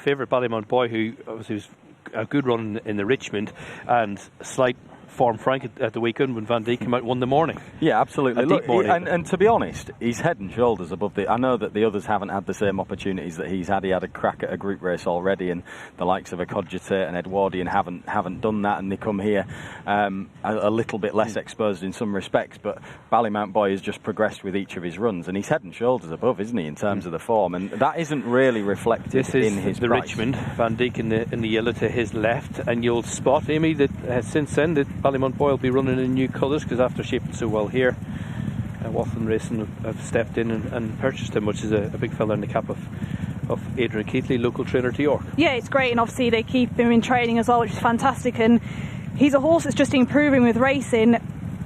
favourite, Ballymount Boy, who obviously was a good run in the Richmond, and slight form Frank at the weekend when Van Dijk came out won the morning. Yeah, absolutely. Look, and to be honest, he's head and shoulders above the... I know that the others haven't had the same opportunities that he's had. He had a crack at a group race already, and the likes of a Cogitator and Edwardian haven't done that, and they come here a little bit less exposed in some respects, but Ballymount Boy has just progressed with each of his runs, and he's head and shoulders above, isn't he, in terms of the form, and that isn't really reflected in his the price. Richmond, Van Dijk in the yellow to his left, and you'll spot, Amy, that since then that Ballymount Boy will be running in new colours, because after shaping so well here, Wathen Racing have stepped in and purchased him, which is a big fella in the cap of Adrian Keithley, local trainer to York. Yeah, it's great, and obviously they keep him in training as well, which is fantastic, and he's a horse that's just improving with racing.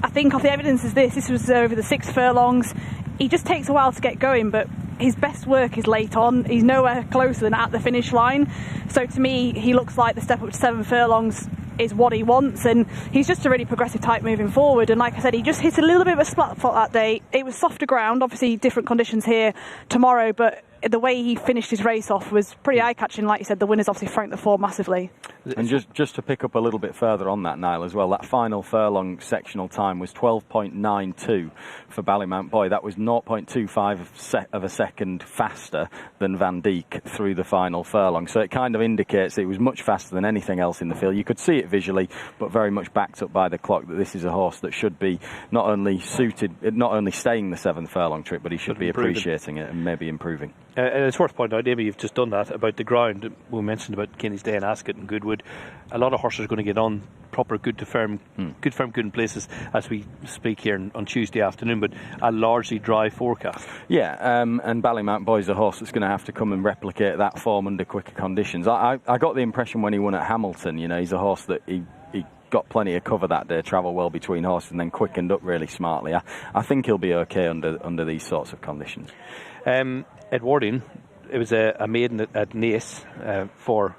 I think of the evidence is this was over the 6 furlongs. He just takes a while to get going, but his best work is late on. He's nowhere closer than at the finish line, so to me he looks like the step up to 7 furlongs is what he wants, and he's just a really progressive type moving forward. And like I said, he just hit a little bit of a splat foot that day. It was softer ground, obviously different conditions here tomorrow, but the way he finished his race off was pretty eye-catching. Like you said, the winners obviously franked the form massively. And just to pick up a little bit further on that, Niall, as well, that final furlong sectional time was 12.92 for Ballymount Boy. That was 0.25 of a second faster than Van Dijk through the final furlong. So it kind of indicates it was much faster than anything else in the field. You could see it visually, but very much backed up by the clock, that this is a horse that should be not only staying the 7th furlong trip, but he should be appreciating it and maybe improving. And it's worth pointing out, Amy, you've just done that about the ground. We mentioned about Kenny's Day and Ascot and Goodwood. A lot of horses are going to get on proper good in places as we speak here on Tuesday afternoon, but a largely dry forecast. Yeah, and Ballymount Boy's a horse that's going to have to come and replicate that form under quicker conditions. I got the impression when he won at Hamilton, he's a horse that he got plenty of cover that day, travelled well between horses and then quickened up really smartly. I think he'll be okay under these sorts of conditions. Edwardian, it was a maiden at Naas for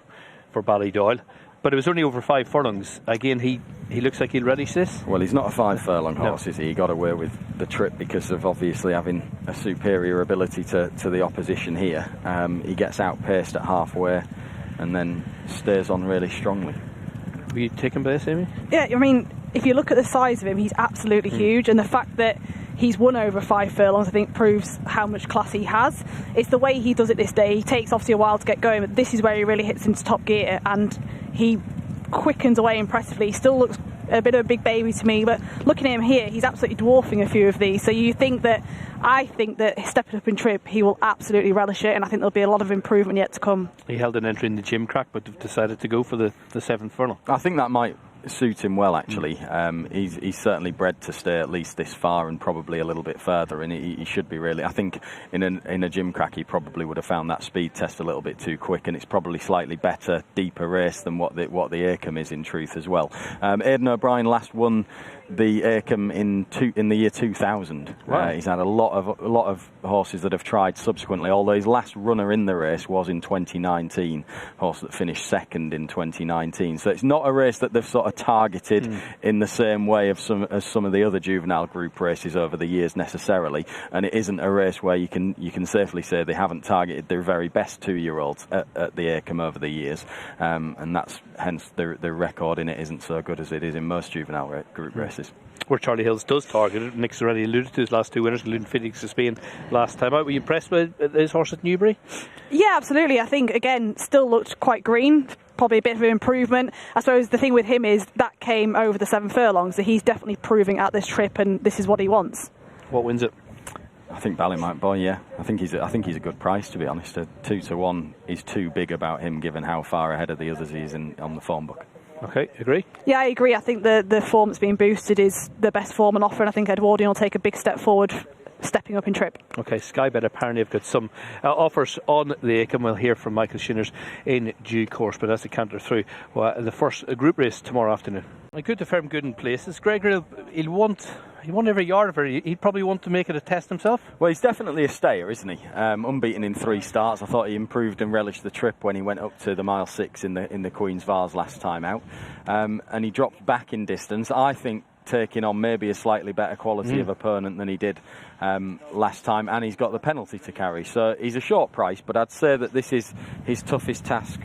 Ballydoyle, but it was only over 5 furlongs. Again, he looks like he'll relish this. Well, he's not a 5 furlong horse, is he? He got away with the trip because of obviously having a superior ability to the opposition here. He gets outpaced at halfway and then stays on really strongly. Were you taken by this, Amy? Yeah, I mean, if you look at the size of him, he's absolutely huge, and the fact that he's won over 5 furlongs, I think, proves how much class he has. It's the way he does it this day. He takes obviously a while to get going, but this is where he really hits into top gear, and he quickens away impressively. He still looks a bit of a big baby to me, but looking at him here, he's absolutely dwarfing a few of these. So I think that stepping up in trip, he will absolutely relish it, and I think there'll be a lot of improvement yet to come. He held an entry in the gym crack, but decided to go for the 7th furlong. I think that might suit him well, actually. He's certainly bred to stay at least this far and probably a little bit further, and he should be really. I think in a gym crack he probably would have found that speed test a little bit too quick, and it's probably slightly better, deeper race than what the Acomb is in truth as well. Aidan O'Brien last won the Acomb in the year 2000. Wow. He's had a lot of horses that have tried subsequently, although his last runner in the race was in 2019, horse that finished second in 2019. So it's not a race that they've sort of targeted in the same way as some of the other juvenile group races over the years necessarily, and it isn't a race where you can safely say they haven't targeted their very best 2-year-olds at the Acomb over the years, and that's hence the record in it isn't so good as it is in most juvenile group races. Where Charlie Hills does target it, Nick's already alluded to his last 2 winners, including Phoenix of Spain last time out. Were you impressed with his horse at Newbury? Yeah, absolutely. I think, again, still looked quite green. Probably a bit of an improvement. I suppose the thing with him is that came over the 7 furlongs, so he's definitely proving at this trip, and this is what he wants. What wins it? I think Ballymount Boy, yeah. I think he's a good price, to be honest. A 2-1 is too big about him, given how far ahead of the others he is on the form book. Okay, agree? Yeah, I agree. I think the form that's being boosted is the best form on offer, and I think Edwardian will take a big step forward, stepping up in trip. Okay, Sky Bet apparently have got some offers on the Acomb. We'll hear from Michael Shinners in due course, but as they canter through the first group race tomorrow afternoon. Good to firm good in places. Gregor, he'll want every yard of her. He'd probably want to make it a test himself. Well, he's definitely a stayer, isn't he? Unbeaten in 3 starts. I thought he improved and relished the trip when he went up to the mile 6 in the Queen's Vase last time out, and he dropped back in distance. I think taking on maybe a slightly better quality of opponent than he did last time, and he's got the penalty to carry. So he's a short price, but I'd say that this is his toughest task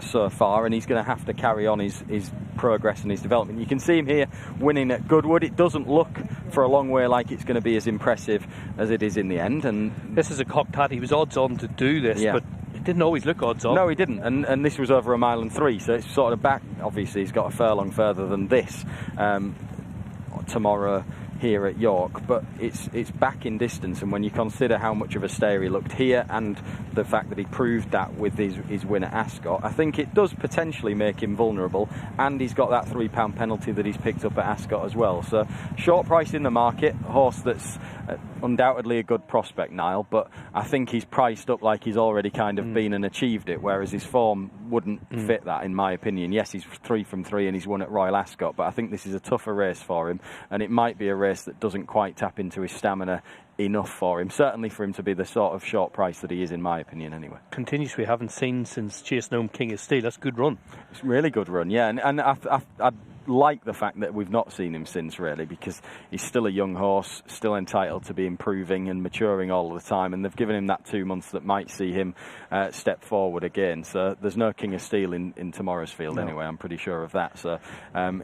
so far, and he's going to have to carry on his progress and his development. You can see him here winning at Goodwood. It doesn't look for a long way like it's going to be as impressive as it is in the end. And this is a cocked hat. He was odds on to do this, but it didn't always look odds on. No, he didn't, and this was over 1 mile and 3, so it's sort of back. Obviously, he's got a furlong further than this tomorrow here at York, but it's back in distance, and when you consider how much of a stayer he looked here and the fact that he proved that with his win at Ascot, I think it does potentially make him vulnerable, and he's got that £3 penalty that he's picked up at Ascot as well. So short price in the market, a horse that's undoubtedly a good prospect, Niall, but I think he's priced up like he's already kind of been and achieved it, whereas his form wouldn't fit that, in my opinion. Yes, he's 3 from 3 and he's won at Royal Ascot, but I think this is a tougher race for him, and it might be a race that doesn't quite tap into his stamina enough for him, certainly for him to be the sort of short price that he is, in my opinion, anyway. Continues we haven't seen since Chasing Home King of Steel. That's a good run. It's a really good run, yeah, and I'd like the fact that we've not seen him since, really, because he's still a young horse, still entitled to be improving and maturing all the time, and they've given him that 2 months that might see him step forward again. So there's no King of Steel in tomorrow's field anyway, I'm pretty sure of that. So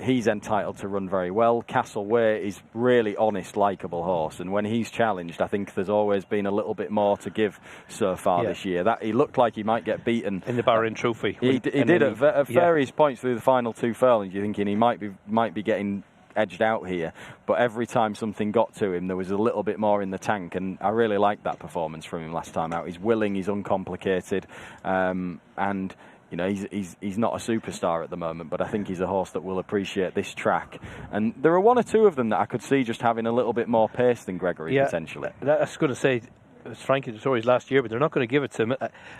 he's entitled to run very well. Castleway is really honest, likeable horse, and when he's challenged, I think there's always been a little bit more to give so far this year. That he looked like he might get beaten in the Bahrain Trophy. He did at various points through the final 2 furlongs. You're thinking he might be getting edged out here, but every time something got to him, there was a little bit more in the tank, and I really liked that performance from him last time out. He's willing, he's uncomplicated, and you know, he's not a superstar at the moment, but I think he's a horse that will appreciate this track. And there are 1 or 2 of them that I could see just having a little bit more pace than Gregory, potentially. That's going to say, it's Frankie Dettori's last year, but they're not going to give it to him.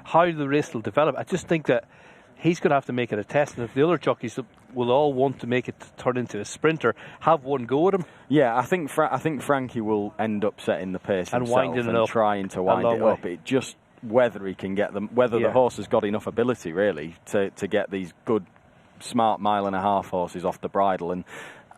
How the race will develop, I just think that he's going to have to make it a test, and if the other jockeys will all want to make it turn into a sprinter, have one go at him. Yeah, I think Frankie will end up setting the pace and himself winding it and up, trying to wind it up. It just whether he can get them, whether the horse has got enough ability really to get these good, smart 1.5 mile horses off the bridle. And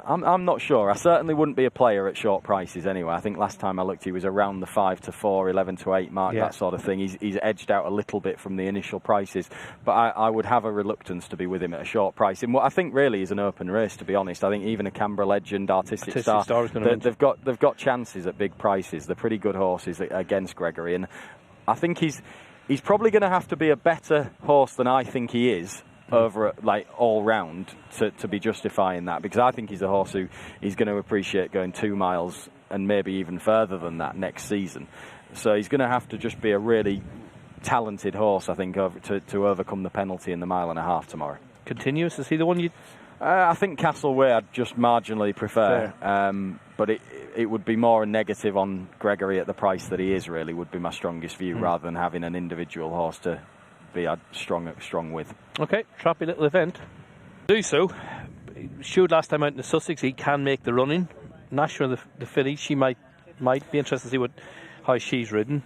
I'm not sure. I certainly wouldn't be a player at short prices anyway. I think last time I looked, he was around the 5 to 4, 11 to 8 mark, that sort of thing. He's edged out a little bit from the initial prices, but I would have a reluctance to be with him at a short price in what I think really is an open race, to be honest. I think even a Canberra Legend, Artistic Star they've got chances at big prices. They're pretty good horses against Gregory, and I think he's probably going to have to be a better horse than I think he is over like all round to be justifying that, because I think he's a horse who is going to appreciate going 2 miles and maybe even further than that next season. So he's going to have to just be a really talented horse, I think, to overcome the penalty in the 1.5 mile tomorrow. Continuous, is he the one you? I think Castleway I'd just marginally prefer, but it would be more a negative on Gregory at the price that he is, really, would be my strongest view, rather than having an individual horse to be strong with. Okay, trappy little event. Do so. Showed last time out in the Sussex, he can make the running. Nashua, the filly, she might be interested to see how she's ridden.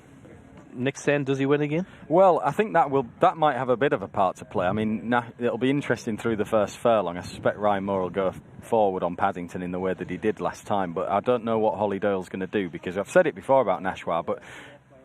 Next end, does he win again? Well, I think that might have a bit of a part to play. I mean, it'll be interesting through the first furlong. I suspect Ryan Moore will go forward on Paddington in the way that he did last time, but I don't know what Holly Doyle's going to do, because I've said it before about Nashua, but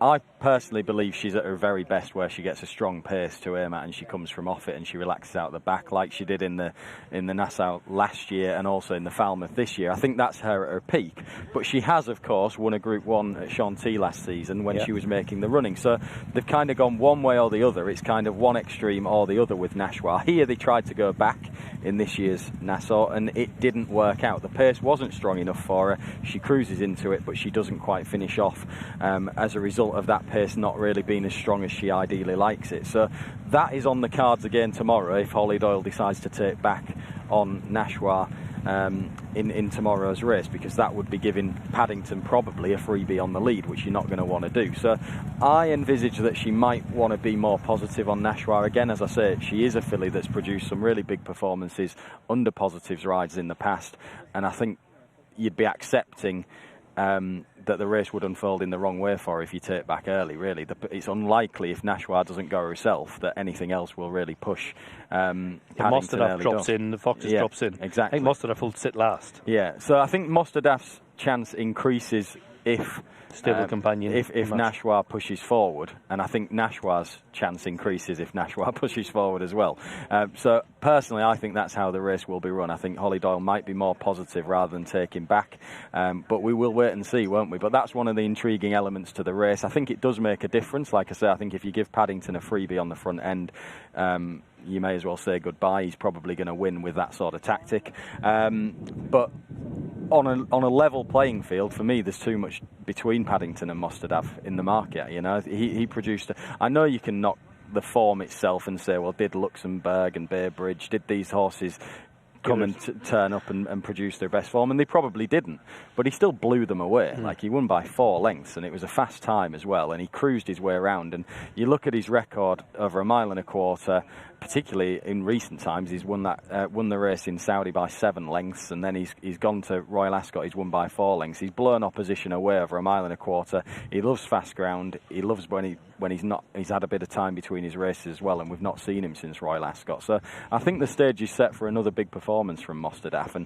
I personally believe she's at her very best where she gets a strong pace to aim at and she comes from off it and she relaxes out the back like she did in the Nassau last year and also in the Falmouth this year. I think that's her at her peak. But she has, of course, won a Group 1 at Chantilly last season when she was making the running. So they've kind of gone one way or the other. It's kind of one extreme or the other with Nashua. Here they tried to go back in this year's Nassau and it didn't work out. The pace wasn't strong enough for her. She cruises into it, but she doesn't quite finish off as a result of that pace not really being as strong as she ideally likes it. So that is on the cards again tomorrow if Holly Doyle decides to take back on Nashua in tomorrow's race, because that would be giving Paddington probably a freebie on the lead, which you're not going to want to do. So I envisage that she might want to be more positive on Nashua. Again, as I say, she is a filly that's produced some really big performances under positives rides in the past, and I think you'd be accepting that the race would unfold in the wrong way for if you take back early, really. It's unlikely, if Nashwa doesn't go herself, that anything else will really push Mostadaf drops in, the Foxes drops in. Exactly. I think Mostadaf will sit last. Yeah, so I think Mostadaf's chance increases if stable companion. If Nashwa pushes forward, and I think Nashwa's chance increases if Nashwa pushes forward as well. So personally, I think that's how the race will be run. I think Holly Doyle might be more positive rather than taking back, but we will wait and see, won't we? But that's one of the intriguing elements to the race. I think it does make a difference. Like I say, I think if you give Paddington a freebie on the front end, you may as well say goodbye. He's probably going to win with that sort of tactic. But on a level playing field, for me, there's too much between Paddington and Mostadaf in the market. You know, he produced. I know you can knock the form itself and say, well, did Luxembourg and Bay Bridge, did these horses come and turn up and produce their best form? And they probably didn't, but he still blew them away. Like, he won by 4 lengths, and it was a fast time as well, and he cruised his way around. And you look at his record over 1.25 miles, particularly in recent times, he's won the race in Saudi by 7 lengths, and then he's gone to Royal Ascot, he's won by 4 lengths. He's blown opposition away over 1.25 miles. He loves fast ground. He loves when he's had a bit of time between his races as well, and we've not seen him since Royal Ascot. So I think the stage is set for another big performance from Mostadaf, and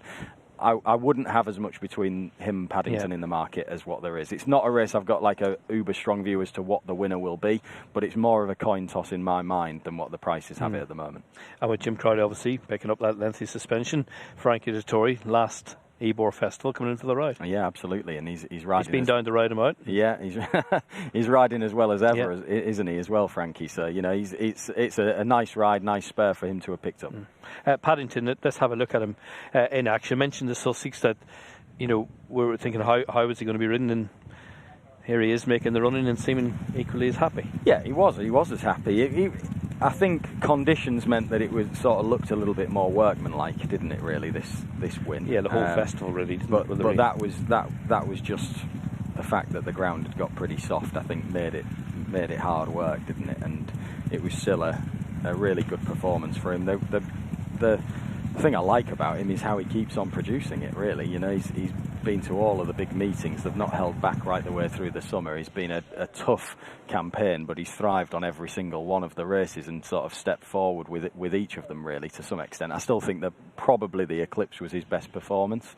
I wouldn't have as much between him and Paddington in the market as what there is. It's not a race I've got like a uber strong view as to what the winner will be, but it's more of a coin toss in my mind than what the prices have it at the moment. And with Jim Crowley obviously picking up that lengthy suspension, Frankie Dettori, last Ebor Festival, coming in for the ride. Yeah, absolutely, and he's riding. He's been down to ride him out. Yeah, he's riding as well as ever, isn't he? As well, Frankie. So you know, it's a nice ride, nice spur for him to have picked up. Paddington, let's have a look at him in action. I mentioned the Sussex that, you know, we were thinking how is he going to be ridden, and here he is making the running and seeming equally as happy. Yeah, he was as happy. I think conditions meant that it was sort of looked a little bit more workmanlike, didn't it? Really, this win. Yeah, the whole festival really. But that was just the fact that the ground had got pretty soft. I think made it hard work, didn't it? And it was still a really good performance for him. The thing I like about him is how he keeps on producing it. Really, you know, he's been to all of the big meetings. They've not held back right the way through the summer. He's been a tough campaign, but he's thrived on every single one of the races and sort of stepped forward with each of them, really, to some extent. I still think that probably the Eclipse was his best performance.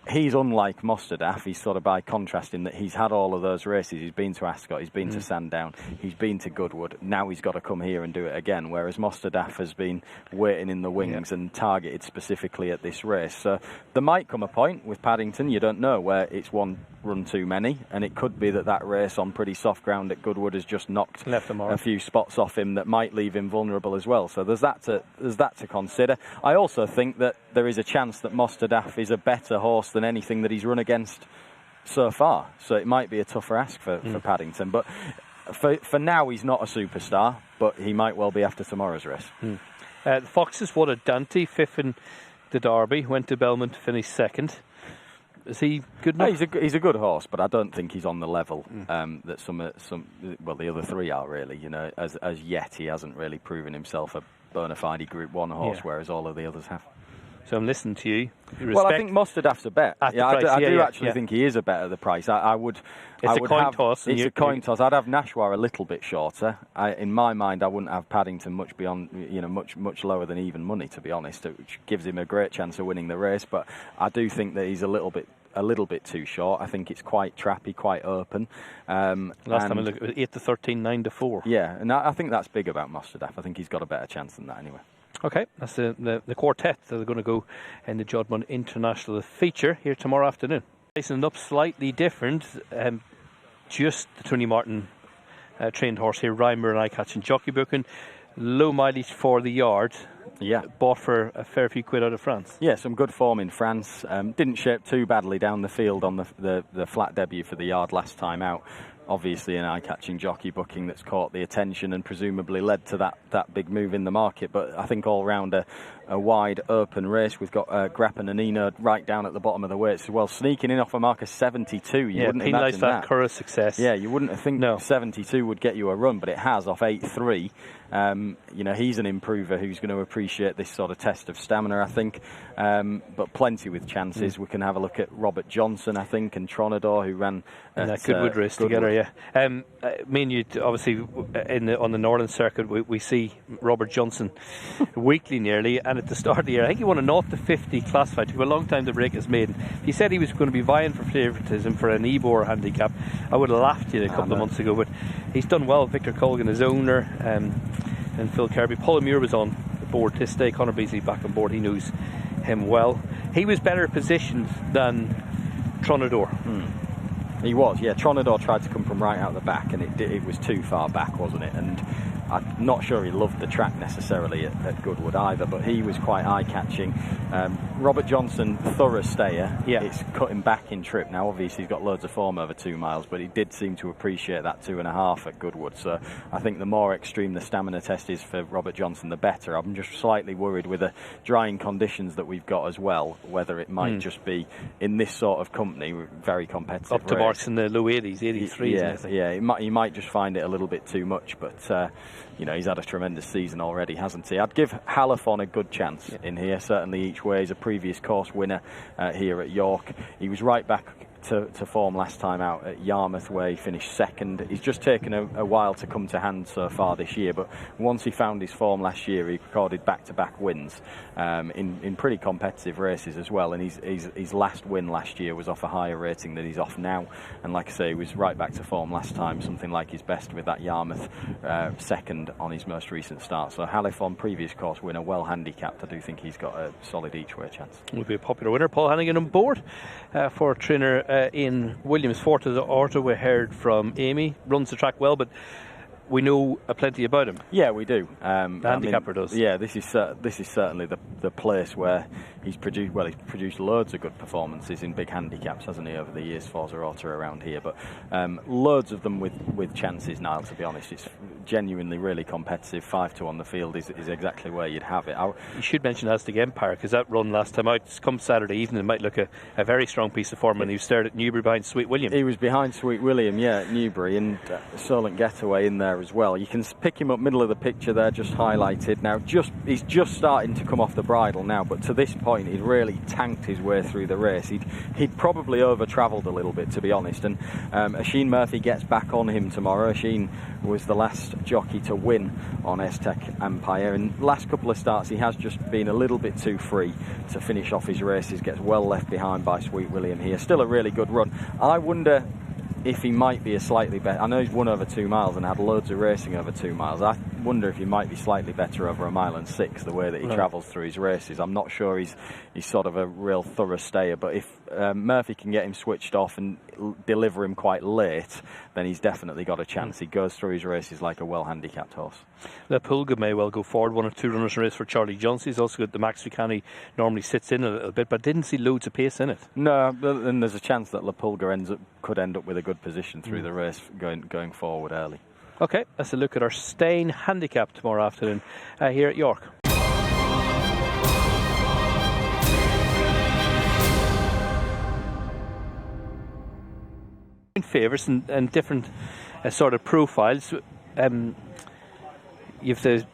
He's unlike Mostadaf. He's sort of by contrast in that he's had all of those races. He's been to Ascot, he's been to Sandown, he's been to Goodwood. Now he's got to come here and do it again, whereas Mostadaf has been waiting in the wings and targeted specifically at this race. So there might come a point with Paddington, you don't know, where it's one run too many, and it could be that race on pretty soft ground at Goodwood has just knocked a few spots off him that might leave him vulnerable as well. So there's that to consider. I also think that there is a chance that Mostadaf is a better horse than anything that he's run against so far. So it might be a tougher ask for Paddington. But for now, he's not a superstar, but he might well be after tomorrow's race. The Foxes won at Dante, 5th in the Derby, went to Belmont to finish 2nd. Is he good enough? He's a good horse, but I don't think he's on the level that the other 3 are, really. You know, as yet he hasn't really proven himself a bona fide Group 1 horse, whereas all of the others have. So I'm listening to you. Well, I think Mostadaf's a bet. I do actually think he is a bet at the price. It's a coin toss. It's a coin toss. I'd have Nashwa a little bit shorter. In my mind, I wouldn't have Paddington much beyond, much lower than even money, to be honest, which gives him a great chance of winning the race. But I do think that he's a little bit too short. I think it's quite trappy, quite open. Last time I looked, it was 8 to 13, 9 to 4. Yeah, and I think that's big about Mostadaf. I think he's got a better chance than that anyway. Okay, that's the quartet that are going to go in the Jodmund International feature here tomorrow afternoon. Placing it up slightly different, just the Tony Martin trained horse here, Reimer and Eye-Catch and Jockey Booking. Low mileage for the yard. Yeah. Bought for a fair few quid out of France. Yeah, some good form in France. Didn't shape too badly down the field on the flat debut for the yard last time out. obviously an eye-catching jockey booking that's caught the attention and presumably led to that big move in the market. But I think all round a wide open race. We've got Grappen and Enerd right down at the bottom of the weights as well, sneaking in off a mark of 72. You wouldn't imagine that. Curragh success. Yeah, you wouldn't think 72 would get you a run, but it has off 8-3. He's an improver who's going to appreciate this sort of test of stamina, I think. But plenty with chances. We can have a look at Robert Johnson, I think, and Tronador, who ran that Goodwood race together. Yeah, me and you obviously on the Northern Circuit we see Robert Johnson weekly nearly, and at the start of the year I think he won a 0-50 classified. It took a long time to break his maiden. He said he was going to be vying for favouritism for an Ebor handicap. I would have laughed at you a couple of months ago, but he's done well. Victor Colgan, his owner, and Phil Kirby. Paul Muir was on the board this day. Conor Beasley back on board. He knows him well. He was better positioned than Tronador. He was, yeah. Tronador tried to come from right out the back, and it was too far back, wasn't it? And I'm not sure he loved the track necessarily at Goodwood either, but he was quite eye-catching. Robert Johnson, thorough stayer. Yeah. It's cutting back in trip now. Obviously, he's got loads of form over 2 miles, but he did seem to appreciate that 2.5 at Goodwood. So I think the more extreme the stamina test is for Robert Johnson, the better. I'm just slightly worried with the drying conditions that we've got as well, whether it might just be in this sort of company, very competitive up to race. Marks in the low 80s, 83. Yeah. He might just find it a little bit too much, but he's had a tremendous season already, hasn't he? I'd give Halifon a good chance in here. Certainly each way. He's a previous course winner here at York. He was right back to form last time out at Yarmouth, where he finished second. He's just taken a while to come to hand so far this year, but once he found his form last year, he recorded back-to-back wins in pretty competitive races as well, and his last win last year was off a higher rating than he's off now, and like I say, he was right back to form last time, something like his best with that Yarmouth second on his most recent start. So Halifon, previous course winner, well handicapped. I do think he's got a solid each-way chance. Will be a popular winner. Paul Hannigan on board for trainer in Williams. Forte Orta, we heard from Amy, runs the track well, but we know plenty about him. Yeah, we do. The handicapper does. Yeah, this is certainly the place where he's produced loads of good performances in big handicaps, hasn't he, over the years, Forza Orta around here. But loads of them with chances, Niall, to be honest. It's genuinely really competitive. 5-2 on the field is exactly where you'd have it. You should mention Aztec Empire, because that run last time out, come Saturday evening, it might look a very strong piece of form when he started at Newbury behind Sweet William. He was behind Sweet William, yeah, at Newbury, and Solent Getaway in there as well. You can pick him up middle of the picture there, just highlighted. Now, he's just starting to come off the bridle now, but to this point, he'd really tanked his way through the race. He'd probably over-travelled a little bit, to be honest, and Oisin Murphy gets back on him tomorrow. Oisin was the last jockey to win on Aztec Empire, and last couple of starts he has just been a little bit too free to finish off his races, gets well left behind by Sweet William here. Still a really good run. I wonder if he might be a slightly better. I know he's won over 2 miles and had loads of racing over 2 miles. I wonder if he might be slightly better over 1.6 miles, the way that he travels through his races. I'm not sure he's sort of a real thorough stayer, but if Murphy can get him switched off and deliver him quite late, then he's definitely got a chance. He goes through his races like a well-handicapped horse. La Pulga may well go forward. 1 or 2 runners in race for Charlie Johnson. He's also got the Max Vicani, normally sits in a little bit, but didn't see loads of pace in it. No, and there's a chance that La Pulga could end up with a good position through the race going forward early. Okay, let's a look at our Stain handicap tomorrow afternoon here at York. Favourites and different sort of profiles. You've the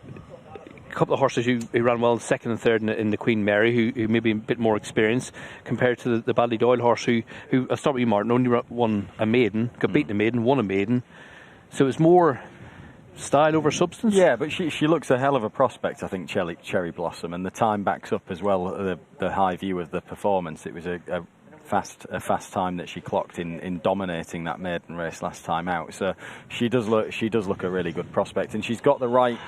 couple of horses who ran well second and third in the Queen Mary, who maybe a bit more experienced compared to the Ballydoyle horse who I'll start with you, Martin, only won a maiden, got beaten a maiden, won a maiden. So it's more style over substance. Yeah, but she looks a hell of a prospect, I think, Cherry Blossom, and the time backs up as well the high view of the performance. It was a fast time that she clocked in dominating that maiden race last time out. So she does look a really good prospect, and she's got the right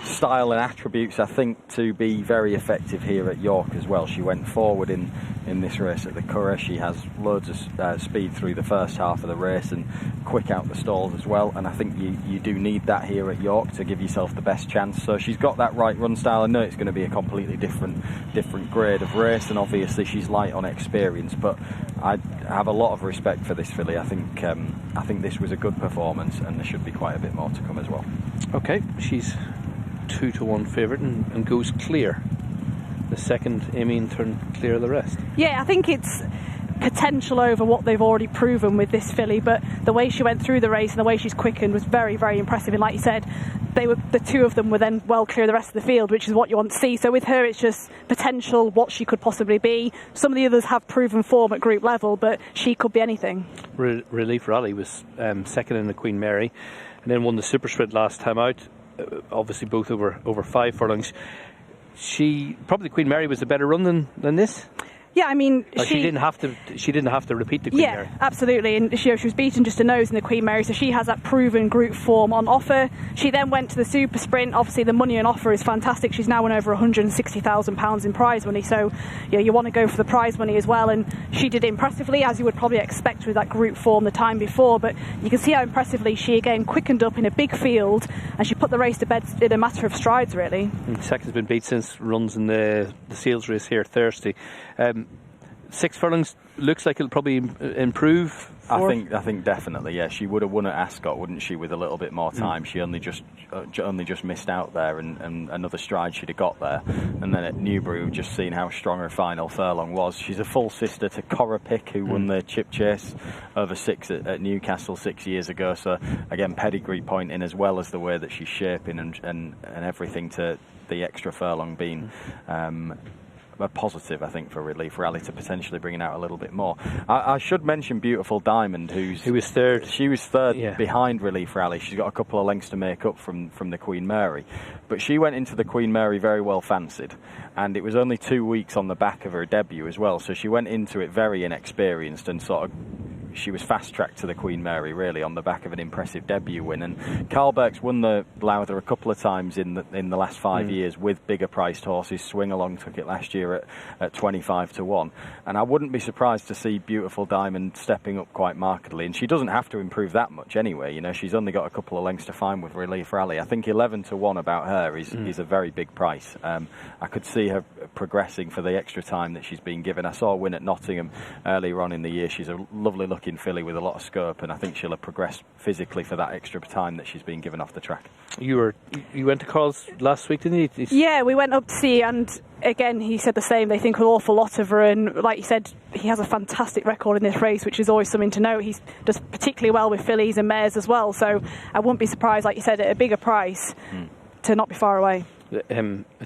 style and attributes, I think, to be very effective here at York as well. She went forward in this race at the Curragh. She has loads of speed through the first half of the race and quick out the stalls as well, and I think you do need that here at York to give yourself the best chance. So she's got that right run style. I know it's going to be a completely different grade of race, and obviously she's light on experience, but I have a lot of respect for this filly. I think this was a good performance, and there should be quite a bit more to come as well. Okay, she's 2-1 favourite and goes clear. The second, Amy, in turn clear of the rest. Yeah, I think it's potential over what they've already proven with this filly, but the way she went through the race and the way she's quickened was very, very impressive. And like you said, the two of them were then well clear of the rest of the field, which is what you want to see. So with her, it's just potential, what she could possibly be. Some of the others have proven form at group level, but she could be anything. Relief Rally was second in the Queen Mary, and then won the Super Sprint last time out. Obviously, both over 5 furlongs. Probably Queen Mary was a better run than this. Yeah, I mean, she didn't have to repeat the Queen Mary. Yeah, absolutely. And she was beaten just a nose in the Queen Mary, so she has that proven group form on offer. She then went to the Super Sprint. Obviously, the money on offer is fantastic. She's now won over £160,000 in prize money, so you want to go for the prize money as well. And she did impressively, as you would probably expect with that group form the time before. But you can see how impressively she again quickened up in a big field, and she put the race to bed in a matter of strides, really. Second's been beat since runs in the Seals race here Thursday. 6 furlongs looks like it'll probably improve. I think definitely, yeah. She would have won at Ascot, wouldn't she, with a little bit more time? She only just missed out there, and another stride she'd have got there. And then at Newbury, we've just seen how strong her final furlong was. She's a full sister to Coropic, who won the Chip Chase over 6 at Newcastle 6 years ago. So again, pedigree pointing, as well as the way that she's shaping and everything, to the extra furlong being a positive, I think, for Relief Rally to potentially bring it out a little bit more. I should mention Beautiful Diamond, who was third. She was third behind Relief Rally. She's got a couple of lengths to make up from the Queen Mary, but she went into the Queen Mary very well fancied, and it was only 2 weeks on the back of her debut as well. So she went into it very inexperienced, and sort of she was fast-tracked to the Queen Mary, really, on the back of an impressive debut win. And Carl Burke's won the Lowther a couple of times in the last 5 years with bigger-priced horses. Swing Along took it last year at 25-1. And I wouldn't be surprised to see Beautiful Diamond stepping up quite markedly. And she doesn't have to improve that much anyway. She's only got a couple of lengths to find with Relief Rally. I think 11-1 about her is a very big price. I could see her progressing for the extra time that she's been given. I saw her win at Nottingham earlier on in the year. She's a lovely-looking filly with a lot of scope, and I think she'll have progressed physically for that extra time that she's been given off the track. You went to Carl's last week, didn't you? Yeah, we went up to see, and again, he said the same. They think an awful lot of her, and like you said, he has a fantastic record in this race, which is always something to note. He does particularly well with fillies and mares as well, so I wouldn't be surprised, like you said, at a bigger price to not be far away.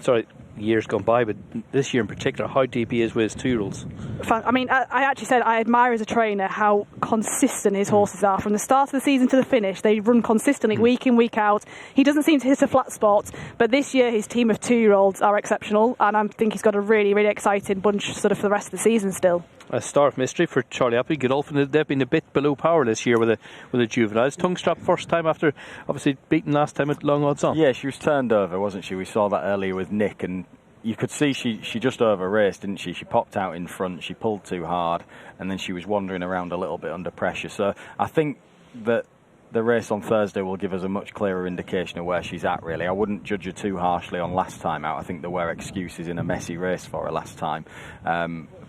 Sorry, years gone by, but this year in particular, how deep he is with his 2-year-olds. I mean, I actually said I admire as a trainer how consistent his horses are. From the start of the season to the finish, they run consistently week in, week out. He doesn't seem to hit a flat spot, but this year his team of 2-year-olds are exceptional, and I think he's got a really, really exciting bunch sort of for the rest of the season still. A star of mystery for Charlie Appley. Godolphin, they've been a bit below power this year with the juveniles. Tongue strap first time after obviously beaten last time at long odds on. Yeah, she was turned over, wasn't she? We saw that earlier with Nick, and you could see she just over-raced, didn't she? She popped out in front, she pulled too hard, and then she was wandering around a little bit under pressure. So I think that the race on Thursday will give us a much clearer indication of where she's at, really. I wouldn't judge her too harshly on last time out. I think there were excuses in a messy race for her last time.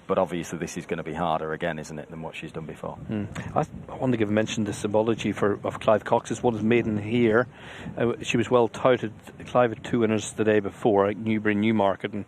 But obviously this is going to be harder again, isn't it, than what she's done before. I want to give a mention to the symbology of Clive Cox's one is maiden here. She was well touted. Clive had 2 winners the day before at Newbury Newmarket, and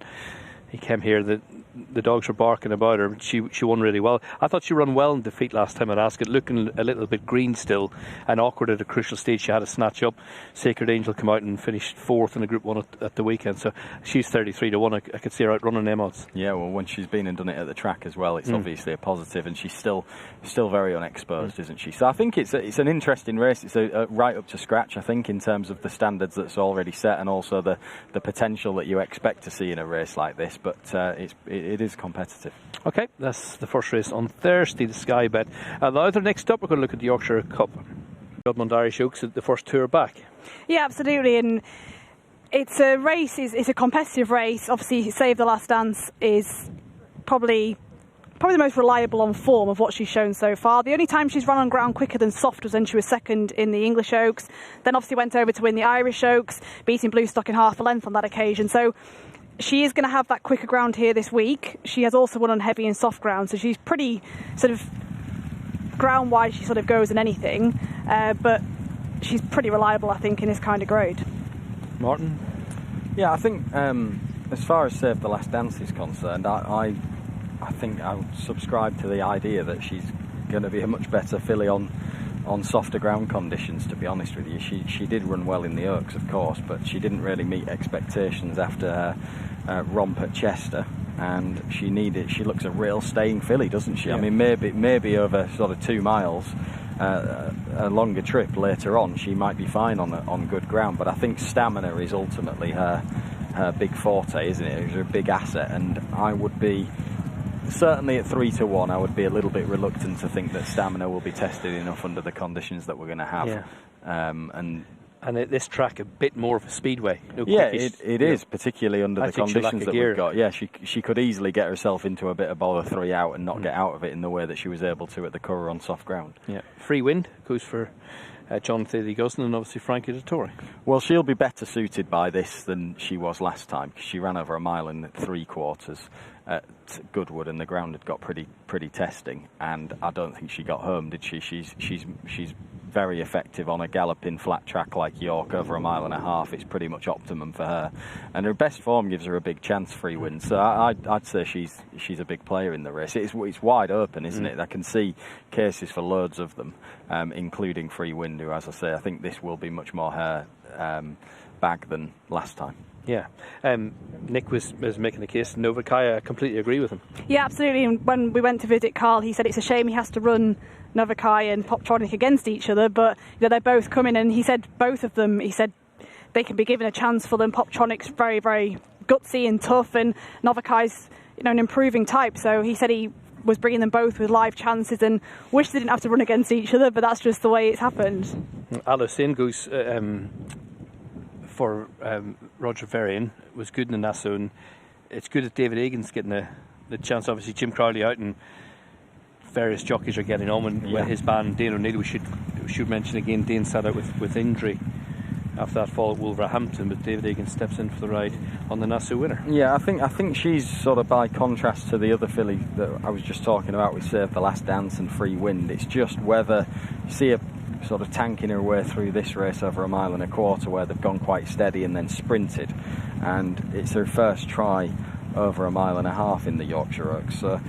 he came here. The dogs were barking about her, but she won really well. I thought she ran well in defeat last time at Ascot, looking a little bit green still and awkward at a crucial stage. She had a snatch up. Sacred Angel came out and finished 4th in a Group 1 at the weekend, so she's 33-1. I could see her out running them odds. Yeah, well, when she's been and done it at the track as well, it's obviously a positive, and she's still very unexposed, isn't she? So I think it's an interesting race. It's a right up to scratch, I think, in terms of the standards that's already set, and also the potential that you expect to see in a race like this. But it is competitive. Okay, that's the first race on Thursday, the Sky Bet. Lowther, next up, we're going to look at the Yorkshire Cup. Edmund Irish Oaks, the first 2 are back. Yeah, absolutely, and it's a race, it's a competitive race. Obviously, Save the Last Dance is probably the most reliable on form of what she's shown so far. The only time she's run on ground quicker than soft was when she was second in the English Oaks, then obviously went over to win the Irish Oaks, beating Bluestock in half a length on that occasion. So she is going to have that quicker ground here this week. She has also won on heavy and soft ground, so she's pretty sort of ground-wise, she sort of goes in anything, but she's pretty reliable, I think, in this kind of grade. Martin? Yeah, I think as far as Save the Last Dance is concerned, I think I would subscribe to the idea that she's going to be a much better filly on softer ground conditions, to be honest with you. She did run well in the Oaks, of course, but she didn't really meet expectations after her romp at Chester, and she looks a real staying filly, doesn't she? Yeah. I mean, maybe over sort of 2 miles, a longer trip later on, she might be fine on good ground, but I think stamina is ultimately her big forte, isn't it? It's a big asset, and I would be certainly at 3-1. I would be a little bit reluctant to think that stamina will be tested enough under the conditions that we're going to have. Yeah. And at this track, a bit more of a speedway. It is, particularly under the conditions that we've got. Yeah, she could easily get herself into a bit of bother 3 out and not get out of it in the way that she was able to at the Curragh on soft ground. Yeah, Free Wind goes for John Thady Gusden and obviously Frankie Dettori. Well, she'll be better suited by this than she was last time, because she ran over 1 mile and 3/4 at Goodwood, and the ground had got pretty testing, and I don't think she got home, did she? She's very effective on a galloping flat track like York over 1.5 miles. It's pretty much optimum for her, and her best form gives her a big chance. Free Wind, so I'd say she's a big player in the race. It's wide open, isn't it? I can see cases for loads of them, including Free Wind, who, as I say, I think this will be much more her bag than last time. Yeah, Nick was making the case. Novikaya, I completely agree with him. Yeah, absolutely. And when we went to visit Carl, he said it's a shame he has to run Novikaya and Poptronic against each other, but they're both coming, and he said both of them, he said they can be given a chance for them. Poptronic's very, very gutsy and tough, and Novikaya's an improving type, so he said he was bringing them both with live chances and wish they didn't have to run against each other, but that's just the way it's happened. Alice goes for Roger Varian, was good in the Nassau, and it's good that David Egan's getting the chance. Obviously Jim Crowley out and various jockeys are getting on, and with his band Dane O'Neill, we should mention again, Dane sat out with injury after that fall at Wolverhampton, but David Egan steps in for the ride on the Nassau winner. Yeah, I think she's sort of by contrast to the other filly that I was just talking about with Save the Last Dance and Free Wind. It's just whether you see her sort of tanking her way through this race over 1.25 miles where they've gone quite steady and then sprinted, and it's her first try over 1.5 miles in the Yorkshire Oaks. So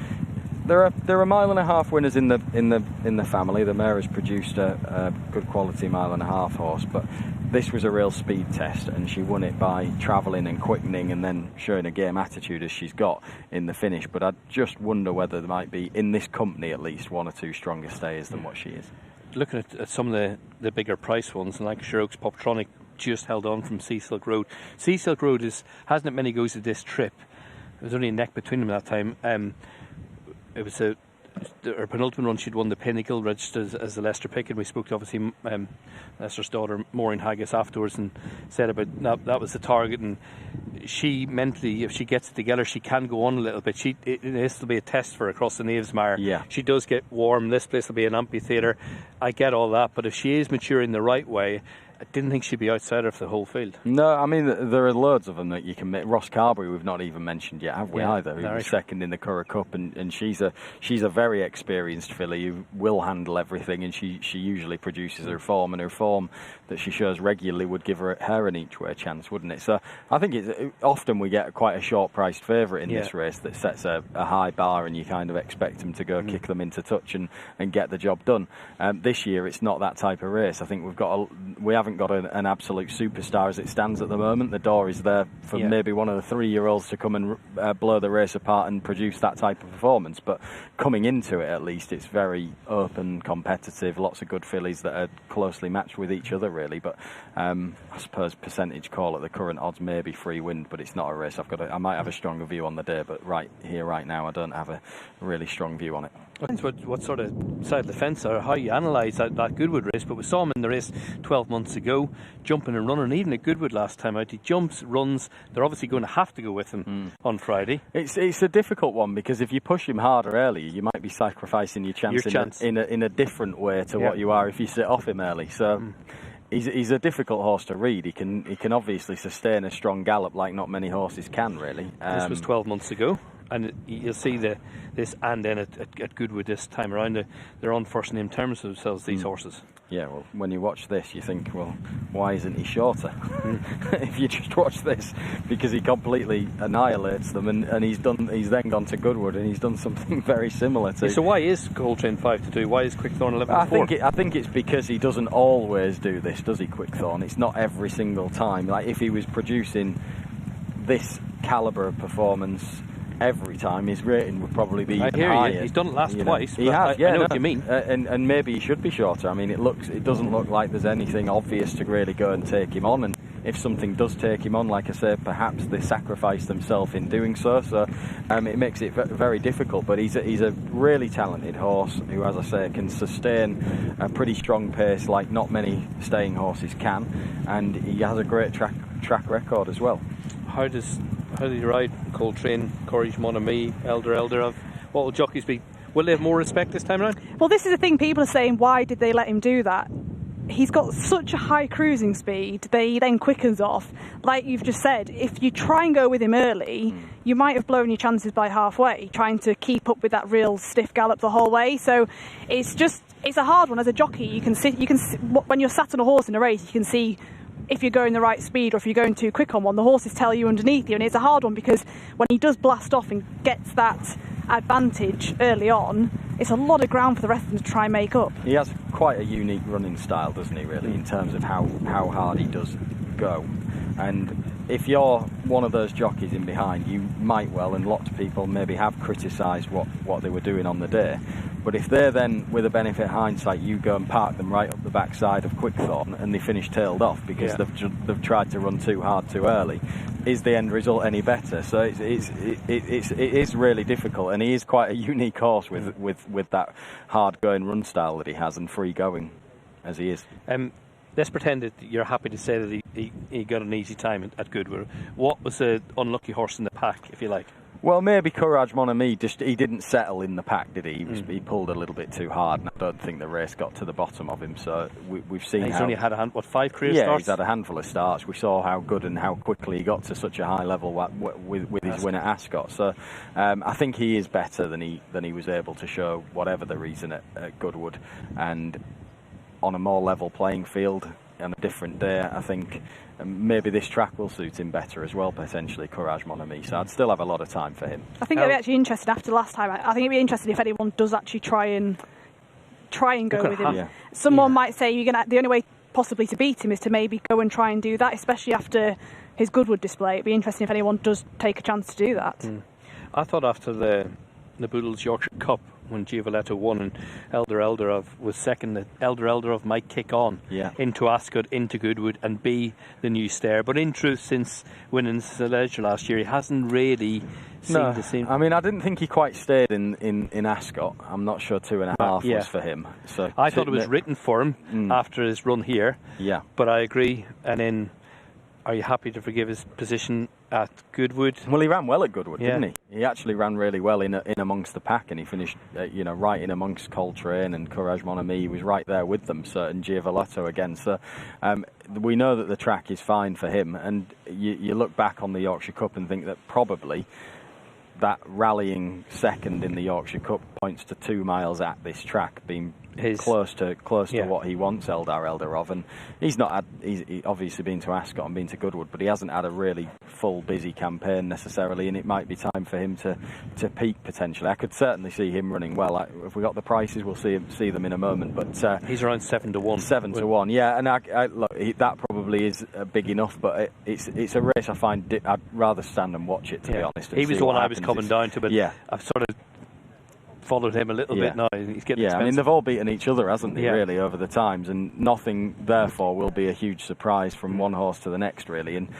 there are 1.5 mile winners in the family. The mare has produced a good quality 1.5 mile horse, but this was a real speed test, and she won it by travelling and quickening and then showing a game attitude as she's got in the finish. But I just wonder whether there might be, in this company at least, 1 or 2 stronger stayers than what she is. Looking at some of the bigger price ones, and like Lancashire Oaks, Poptronic just held on from Sea Silk Road. Sea Silk Road hasn't had many goes at this trip. There was only a neck between them that time. It was her penultimate run. She'd won the Pinnacle, registered as the Leicester pick, and we spoke to obviously Leicester's daughter Maureen Haggis afterwards and said about that was the target, and she mentally, if she gets it together, she can go on a little bit. This will be a test for her across the Knavesmire. Yeah. She does get warm. This place will be an amphitheatre. I get all that, but if she is maturing the right way, I didn't think she'd be outside of the whole field. No, I mean, there are loads of them that you can make. Ross Carberry we've not even mentioned yet, have we, either? Who was second in the Curragh Cup, and she's a very experienced filly who will handle everything, and she usually produces her form, and her form that she shows regularly would give her an each-way chance, wouldn't it? So I think often we get quite a short-priced favourite in this race that sets a high bar, and you kind of expect them to go kick them into touch and get the job done. This year it's not that type of race. I think we haven't got an absolute superstar as it stands at the moment. The door is there for maybe one of the 3-year-olds to come and blow the race apart and produce that type of performance, but coming into it at least it's very open, competitive, lots of good fillies that are closely matched with each other really, but I suppose percentage call at the current odds maybe Free Wind, but it's not a race. I might have a stronger view on the day, but right here right now I don't have a really strong view on it. What sort of side of the fence or how you analyse that Goodwood race, but we saw him in the race 12 months ago, jumping and running, even at Goodwood last time out. He jumps, runs. They're obviously going to have to go with him on Friday. It's a difficult one, because if you push him harder early, you might be sacrificing your chance. In a different way to what you are if you sit off him early. So he's a difficult horse to read. He can obviously sustain a strong gallop like not many horses can, really. This was 12 months ago, and you'll see this and then at Goodwood this time around. They're on first name terms with themselves, these horses. Yeah, well, when you watch this, you think, well, why isn't he shorter? If you just watch this, because he completely annihilates them, and he's then gone to Goodwood, and he's done something very similar to. So why is Coltrane 5-2? Why is Quickthorn 11-4? I think it's because he doesn't always do this, does he, Quickthorn? It's not every single time. Like, if he was producing this calibre of performance every time, his rating would probably be even higher. He's done it last twice. He has, I know what you mean. And maybe he should be shorter. I mean, it doesn't look like there's anything obvious to really go and take him on. And if something does take him on, like I say, perhaps they sacrifice themselves in doing so. So it makes it very difficult. But he's a really talented horse who, as I say, can sustain a pretty strong pace like not many staying horses can. And he has a great track record as well. How do you ride Coltrane, Courage Mon Ami, Elder of? What will jockeys be? Will they have more respect this time around? Well, this is the thing. People are saying, why did they let him do that? He's got such a high cruising speed that he then quickens off. Like you've just said, if you try and go with him early, you might have blown your chances by halfway, trying to keep up with that real stiff gallop the whole way. So it's a hard one. As a jockey, you can when you're sat on a horse in a race, you can see if you're going the right speed or if you're going too quick on one. The horses tell you underneath you, and it's a hard one because when he does blast off and gets that advantage early on, it's a lot of ground for the rest of them to try and make up. He has quite a unique running style, doesn't he, really, in terms of how hard he does go. And if you're one of those jockeys in behind, you might well, and lots of people maybe have criticised what they were doing on the day. But if they're then, with a benefit of hindsight, you go and park them right up the backside of Quickthorn and they finish tailed off because they've tried to run too hard too early, is the end result any better? So it is really difficult, and he is quite a unique horse with that hard going run style that he has and free going as he is. Let's pretend that you're happy to say that he got an easy time at Goodwood. What was the unlucky horse in the pack, if you like? Well, maybe Courage Mon Ami, he didn't settle in the pack, did he? He pulled a little bit too hard, and I don't think the race got to the bottom of him. So we've seen he's only had 5 career starts? Yeah, he's had a handful of starts. We saw how good and how quickly he got to such a high level with his win at Ascot. So I think he is better than he was able to show, whatever the reason at Goodwood. And on a more level playing field on a different day, I think maybe this track will suit him better as well, potentially, Courage Mon Ami. So I'd still have a lot of time for him. I think it'll be actually interesting after last time. I think it'd be interesting if anyone does actually try and go with him. Yeah. Someone might say the only way possibly to beat him is to maybe go and try and do that, especially after his Goodwood display. It'd be interesting if anyone does take a chance to do that. I thought after the Boodles Yorkshire Cup, when Giavoletto won and Elder of was second, that Elder of might kick on into Ascot, into Goodwood, and be the new star. But in truth, since winning Leisure last year, he hasn't really seemed the same. I mean, I didn't think he quite stayed in Ascot. I'm not sure 2.5 was for him. So I thought it was written for him after his run here. Yeah. But I agree. And then, are you happy to forgive his position at Goodwood? Well, he ran well at Goodwood, didn't he? He actually ran really well in amongst the pack, and he finished, right in amongst Coltrane and Courage Mon Ami. He was right there with them, so, and Giavoletto again. So we know that the track is fine for him, and you look back on the Yorkshire Cup and think that probably that rallying second in the Yorkshire Cup points to 2 miles at this track being close to what he wants Elder of, and he's obviously been to Ascot and been to Goodwood, but he hasn't had a really full busy campaign necessarily, and it might be time for him to peak potentially. I could certainly see him running well. If we got the prices, we'll see them in a moment, but he's around 7-1. 7-1, yeah, and that probably is big enough, but it's a race I find I'd rather stand and watch it, to be honest. He was the one I was coming down to, but I've sort of followed him a little bit now. He's getting expensive. I mean, they've all beaten each other, hasn't they, really, over the times, and nothing, therefore, will be a huge surprise from one horse to the next, really. And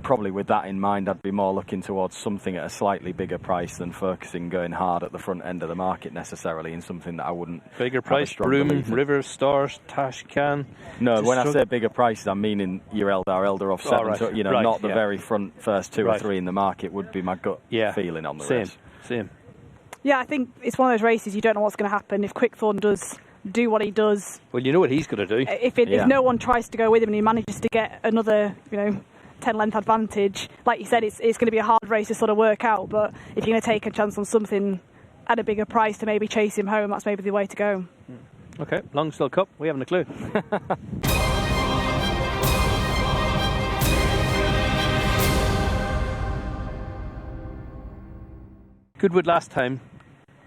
probably with that in mind, I'd be more looking towards something at a slightly bigger price than focusing going hard at the front end of the market necessarily in something that I wouldn't. Bigger price, Broom, River, Stars, Tashcan. No, when I say bigger prices, I'm meaning your Elder of 7. So, not the very front first 2 or 3 in the market would be my gut feeling on the race. Same. Yeah, I think it's one of those races you don't know what's going to happen. If Quickthorn does do what he does. Well, you know what he's going to do. If no one tries to go with him and he manages to get another, 10-length advantage, like you said, it's going to be a hard race to sort of work out. But if you're going to take a chance on something at a bigger price to maybe chase him home, that's maybe the way to go. Okay, Longstill Cup, we haven't a clue. Goodwood last time,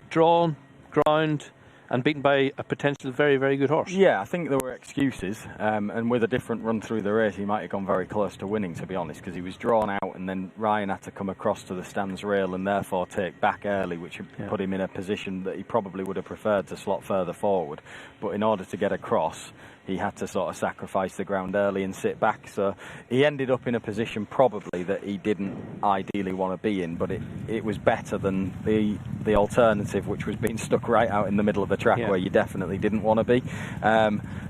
drawn, ground, and beaten by a potential very, very good horse. Yeah, I think there were excuses, and with a different run through the race, he might have gone very close to winning, to be honest, because he was drawn out, and then Ryan had to come across to the stands rail and therefore take back early, which put him in a position that he probably would have preferred to slot further forward. But in order to get across, he had to sort of sacrifice the ground early and sit back. So he ended up in a position probably that he didn't ideally want to be in, but it was better than the alternative, which was being stuck right out in the middle of the track where you definitely didn't want to be.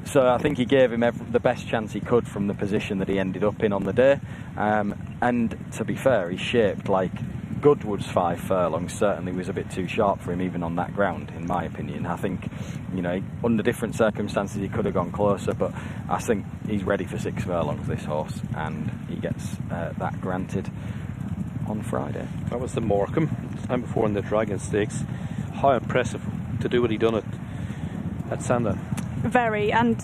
So I think he gave him the best chance he could from the position that he ended up in on the day. And to be fair, he shaped like Goodwood's 5 furlongs certainly was a bit too sharp for him, even on that ground, in my opinion. I think, under different circumstances he could have gone closer, but I think he's ready for 6 furlongs, this horse, and he gets that granted on Friday. That was the Morecambe, the time before in the Dragon Stakes. How impressive to do what he done at Sandown. Very, and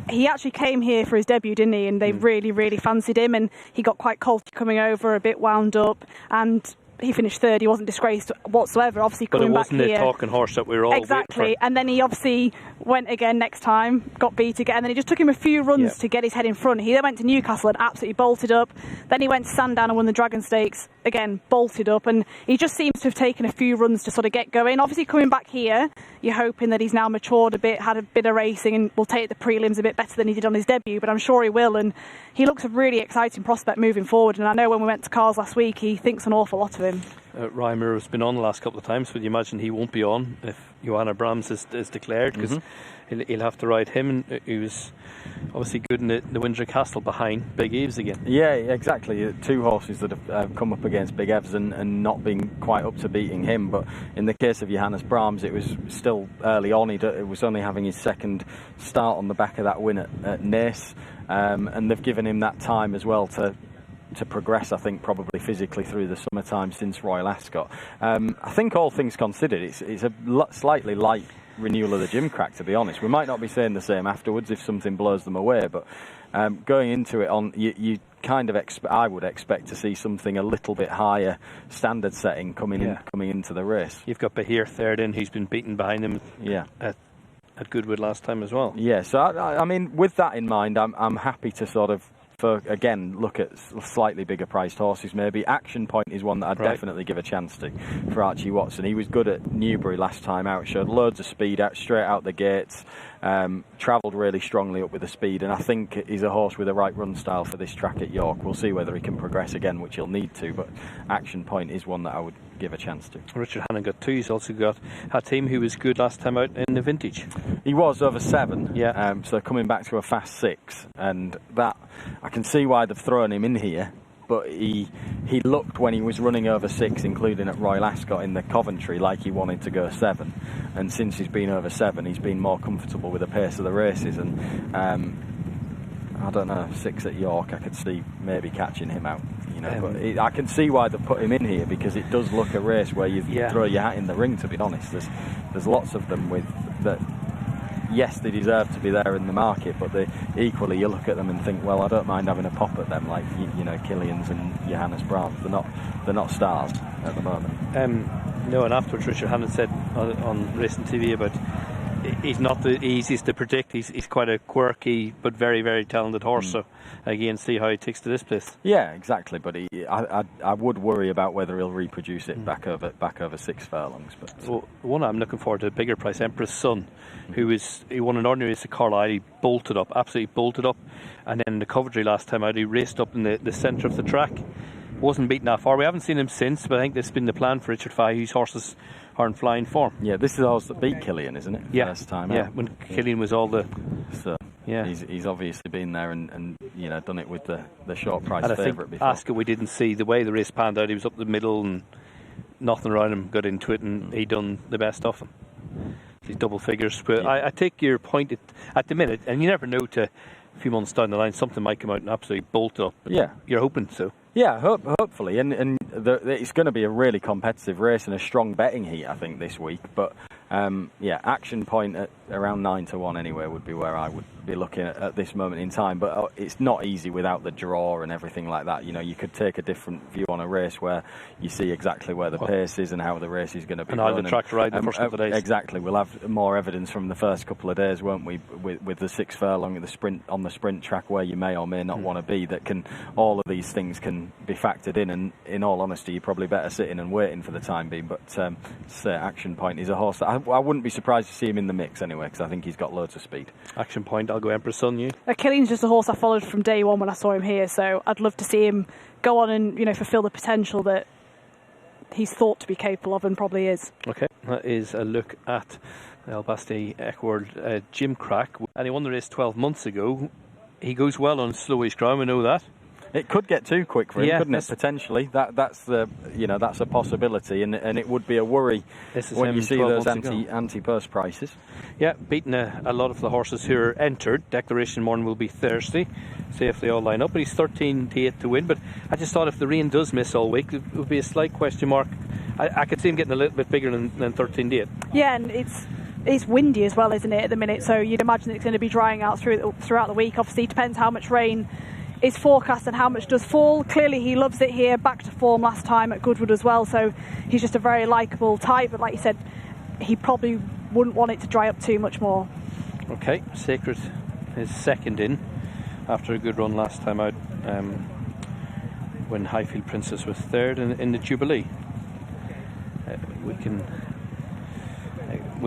he actually came here for his debut, didn't he? And they really, really fancied him, and he got quite colty coming over, a bit wound up, and he finished third. He wasn't disgraced whatsoever. Obviously, coming back here. But it wasn't a talking horse that we were all exactly. waiting for. And then he obviously went again next time, got beat again, and then it just took him a few runs to get his head in front. He then went to Newcastle and absolutely bolted up. Then he went to Sandown and won the Dragon Stakes, again bolted up, and he just seems to have taken a few runs to sort of get going. Obviously, coming back here, you're hoping that he's now matured a bit, had a bit of racing, and will take the prelims a bit better than he did on his debut, but I'm sure he will, and he looks a really exciting prospect moving forward. And I know when we went to Cars last week, he thinks an awful lot of him. Ryan Muir's been on the last couple of times, but you imagine he won't be on if Johanna Brahms is declared, because he'll have to ride him, and he was obviously good in the Windsor Castle behind Big Eves again. Yeah, exactly. 2 horses that have come up against Big Evs and not been quite up to beating him, but in the case of Johannes Brahms, it was still early on. It was only having his second start on the back of that win at Naas, and they've given him that time as well to progress, I think, probably physically through the summertime since Royal Ascot. I think all things considered, it's a slightly light renewal of the gimcrack, to be honest. We might not be saying the same afterwards if something blows them away, but going into it on, you kind of I would expect to see something a little bit higher standard setting coming into the race. You've got Bahir third in, who's been beaten behind him at Goodwood last time as well. Yeah, so I mean, with that in mind, I'm happy to sort of look at slightly bigger priced horses. Maybe Action Point is one that I'd definitely give a chance to for Archie Watson. He was good at Newbury last time out, showed loads of speed straight out the gates, travelled really strongly up with the speed, and I think he's a horse with the right run style for this track at York. We'll see whether he can progress again, which he'll need to, but Action Point is one that I would give a chance to. Richard Hannon got 2. He's also got Hatim, who was good last time out in the Vintage. He was over 7, so coming back to a fast 6, and that I can see why they've thrown him in here, but he looked when he was running over 6, including at Royal Ascot in the Coventry, like he wanted to go 7, and since he's been over 7, he's been more comfortable with the pace of the races, and I don't know, 6 at York, I could see maybe catching him out. But I can see why they put him in here, because it does look a race where you throw your hat in the ring, to be honest. There's lots of them with that. Yes, they deserve to be there in the market, but equally you look at them and think, well, I don't mind having a pop at them, like Killian's and Johannes Brahms. They're not stars at the moment. No, and afterwards Richard Hannon said on Racing TV about he's not the easiest to predict. He's quite a quirky but very, very talented horse. So again, see how he takes to this place. Yeah, exactly. But I would worry about whether he'll reproduce it back over 6 furlongs. But one I'm looking forward to, bigger price, Emperor's Son, he won an ordinary race at Carlisle. He bolted up, absolutely bolted up, and then in the Coventry last time out, he raced up in the centre of the track. Wasn't beaten that far. We haven't seen him since, but I think this has been the plan for Richard Fahey, whose horses are in flying form. Yeah, this is the horse that beat Killian, isn't it? Yeah, first time out. When Killian was all the. So he's obviously been there and done it with the short price favourite before. Ascot, we didn't see the way the race panned out. He was up the middle and nothing around him got into it, and he done the best of them. these double figures. But I take your point at the minute, and you never know, to a few months down the line, something might come out and absolutely bolt up. Yeah. You're hoping so. Yeah, hopefully, and it's going to be a really competitive race and a strong betting heat, I think, this week. But action point at around 9-1 anyway would be where I would be looking at this moment in time. But it's not easy without the draw and everything like that. You know, you could take a different view on a race where you see exactly where the pace is and how the race is going to be. And how the track ride the first couple of days. Exactly, we'll have more evidence from the first couple of days, won't we? With the 6 furlong, the sprint on the sprint track where you may or may not want to be. All of these things can be factored in, and in all honesty, you're probably better sitting and waiting for the time being. But Action Point is a horse that I wouldn't be surprised to see him in the mix anyway, because I think he's got loads of speed. Action Point, I'll go Empress on you. Killing's just a horse I followed from day one when I saw him here, so I'd love to see him go on and fulfill the potential that he's thought to be capable of, and probably is. Okay, that is a look at El Basti Eckworld Jim Crack, and he won the race 12 months ago. He goes well on slowish ground, we know that. It could get too quick for him, couldn't it? Potentially, that's a possibility, and it would be a worry when you see those anti-purse prices. Yeah, beating a lot of the horses who are entered. Declaration morning will be Thursday. See if they all line up. But he's 13-8 to win. But I just thought if the rain does miss all week, it would be a slight question mark. I could see him getting a little bit bigger than 13-8. Yeah, and it's windy as well, isn't it, at the minute? So you'd imagine it's going to be drying out throughout the week. Obviously, it depends how much rain is forecast and how much does fall. Clearly he loves it here, back to form last time at Goodwood as well, so he's just a very likeable type, but like you said, he probably wouldn't want it to dry up too much more. Okay, Sacred is second in after a good run last time out, when Highfield Princess was third in the Jubilee. We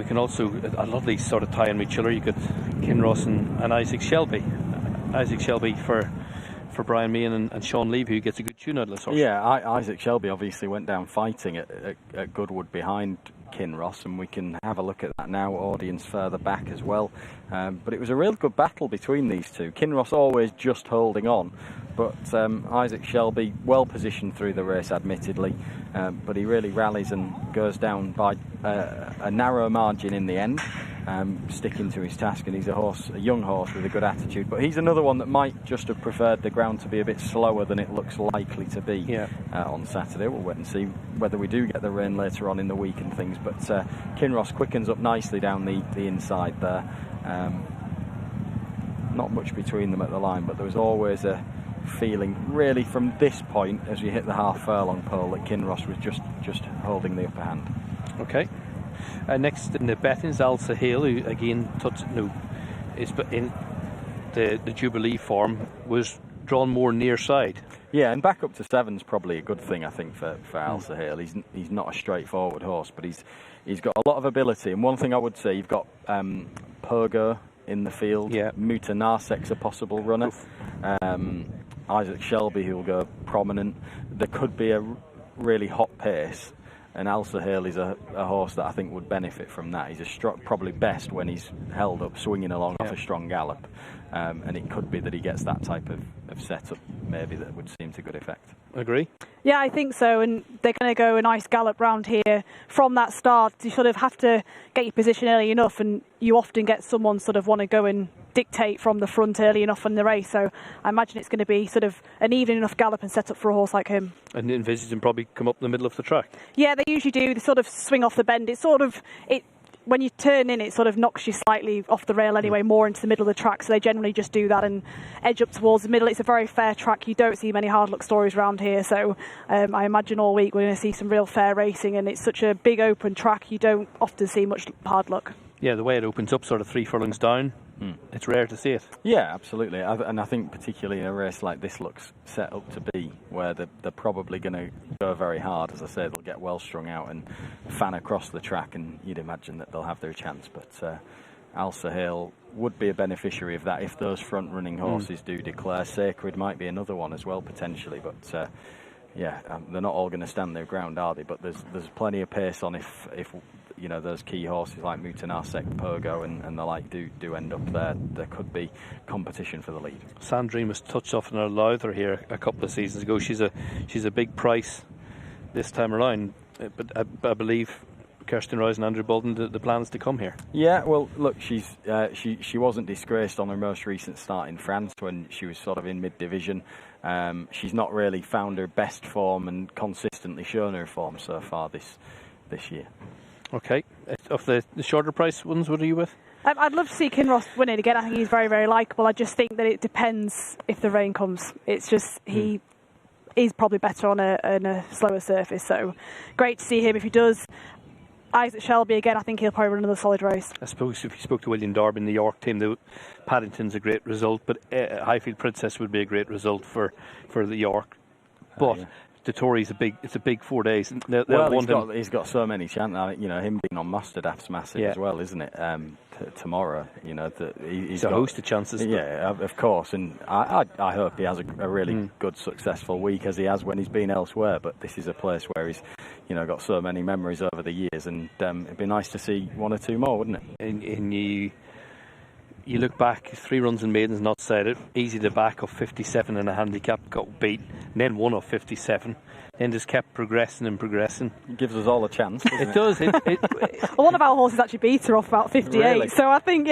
can also, a lovely sort of tie in with each other. You got Kinross and Isaac Shelby. Isaac Shelby for Brian Meehan and Sean Levy, who gets a good tune out of this horse. Yeah, Isaac Shelby obviously went down fighting at Goodwood behind Kinross, and we can have a look at that now, audience further back as well. But it was a real good battle between these two. Kinross always just holding on, but Isaac Shelby well positioned through the race, admittedly, but he really rallies and goes down by a narrow margin in the end. Sticking to his task, and he's a young horse with a good attitude, but he's another one that might just have preferred the ground to be a bit slower than it looks likely to be on Saturday. We'll wait and see whether we do get the rain later on in the week and things, but Kinross quickens up nicely down the inside there. Not much between them at the line, but there was always a feeling really from this point as we hit the half furlong pole that Kinross was just holding the upper hand. Okay. Next in the betting is Al Sahil, who again is in the Jubilee form, was drawn more near side. Yeah, and back up to 7's probably a good thing, I think, for Al Sahil. He's not a straightforward horse, but he's got a lot of ability. And one thing I would say, you've got Pogo in the field. Yeah. Muta Narsek's a possible runner. Isaac Shelby, who'll go prominent. There could be a really hot pace. And Al Sahil is a horse that I think would benefit from that. He's probably best when he's held up, swinging along off a strong gallop. And it could be that he gets that type of setup, maybe, that would seem to good effect. Agree? Yeah, I think so. And they're going to go a nice gallop round here from that start. You sort of have to get your position early enough, and you often get someone sort of want to go and dictate from the front early enough in the race. So I imagine it's going to be sort of an even enough gallop and set up for a horse like him. And envisage him probably come up the middle of the track. Yeah, they usually do. They sort of swing off the bend. When you turn in, it sort of knocks you slightly off the rail anyway, more into the middle of the track. So they generally just do that and edge up towards the middle. It's a very fair track. You don't see many hard luck stories around here. So I imagine all week we're going to see some real fair racing, and it's such a big open track. You don't often see much hard luck. Yeah, the way it opens up, sort of 3 furlongs down. It's rare to see it. Yeah, absolutely. And I think particularly in a race like this looks set up to be, where they're probably going to go very hard. As I say, they'll get well strung out and fan across the track, and you'd imagine that they'll have their chance. But Al Sahil would be a beneficiary of that if those front running horses do declare. Sacred might be another one as well, potentially. But they're not all going to stand their ground, are they? But there's plenty of pace on if those key horses like Mutanarsek, Pogo and the like do end up there. There could be competition for the lead. Sandrine was touched off in her Lowther here a couple of seasons ago. She's a big price this time around, but I believe Kirsten Royce and Andrew Bolden the plans to come here? Yeah, well, look, she wasn't disgraced on her most recent start in France when she was sort of in mid-division. She's not really found her best form and consistently shown her form so far this year. Okay, of the shorter price ones, what are you with? I'd love to see Kinross win it again. I think he's very, very likeable. I just think that it depends if the rain comes. It's just he's probably better on a slower surface. So great to see him if he does. Isaac Shelby again, I think he'll probably run another solid race. I suppose if you spoke to William Darby in the York team, Paddington's a great result, but Highfield Princess would be a great result for the York. But the Tory's it's a big 4 days. He's got so many chances. Him being on mustard that's massive as well, isn't it? Tomorrow, he's got a host of chances. Yeah, of course, and I hope he has a really good, successful week as he has when he's been elsewhere. But this is a place where he's, got so many memories over the years, and it'd be nice to see one or two more, wouldn't it? And you look back, 3 runs in maidens, not decided, easy to back of 57 in a handicap, got beat, and then 1 of 57, then just kept progressing and progressing. It gives us all a chance, doesn't it? Does. Well, one of our horses actually beat her off about 58, really? So I think,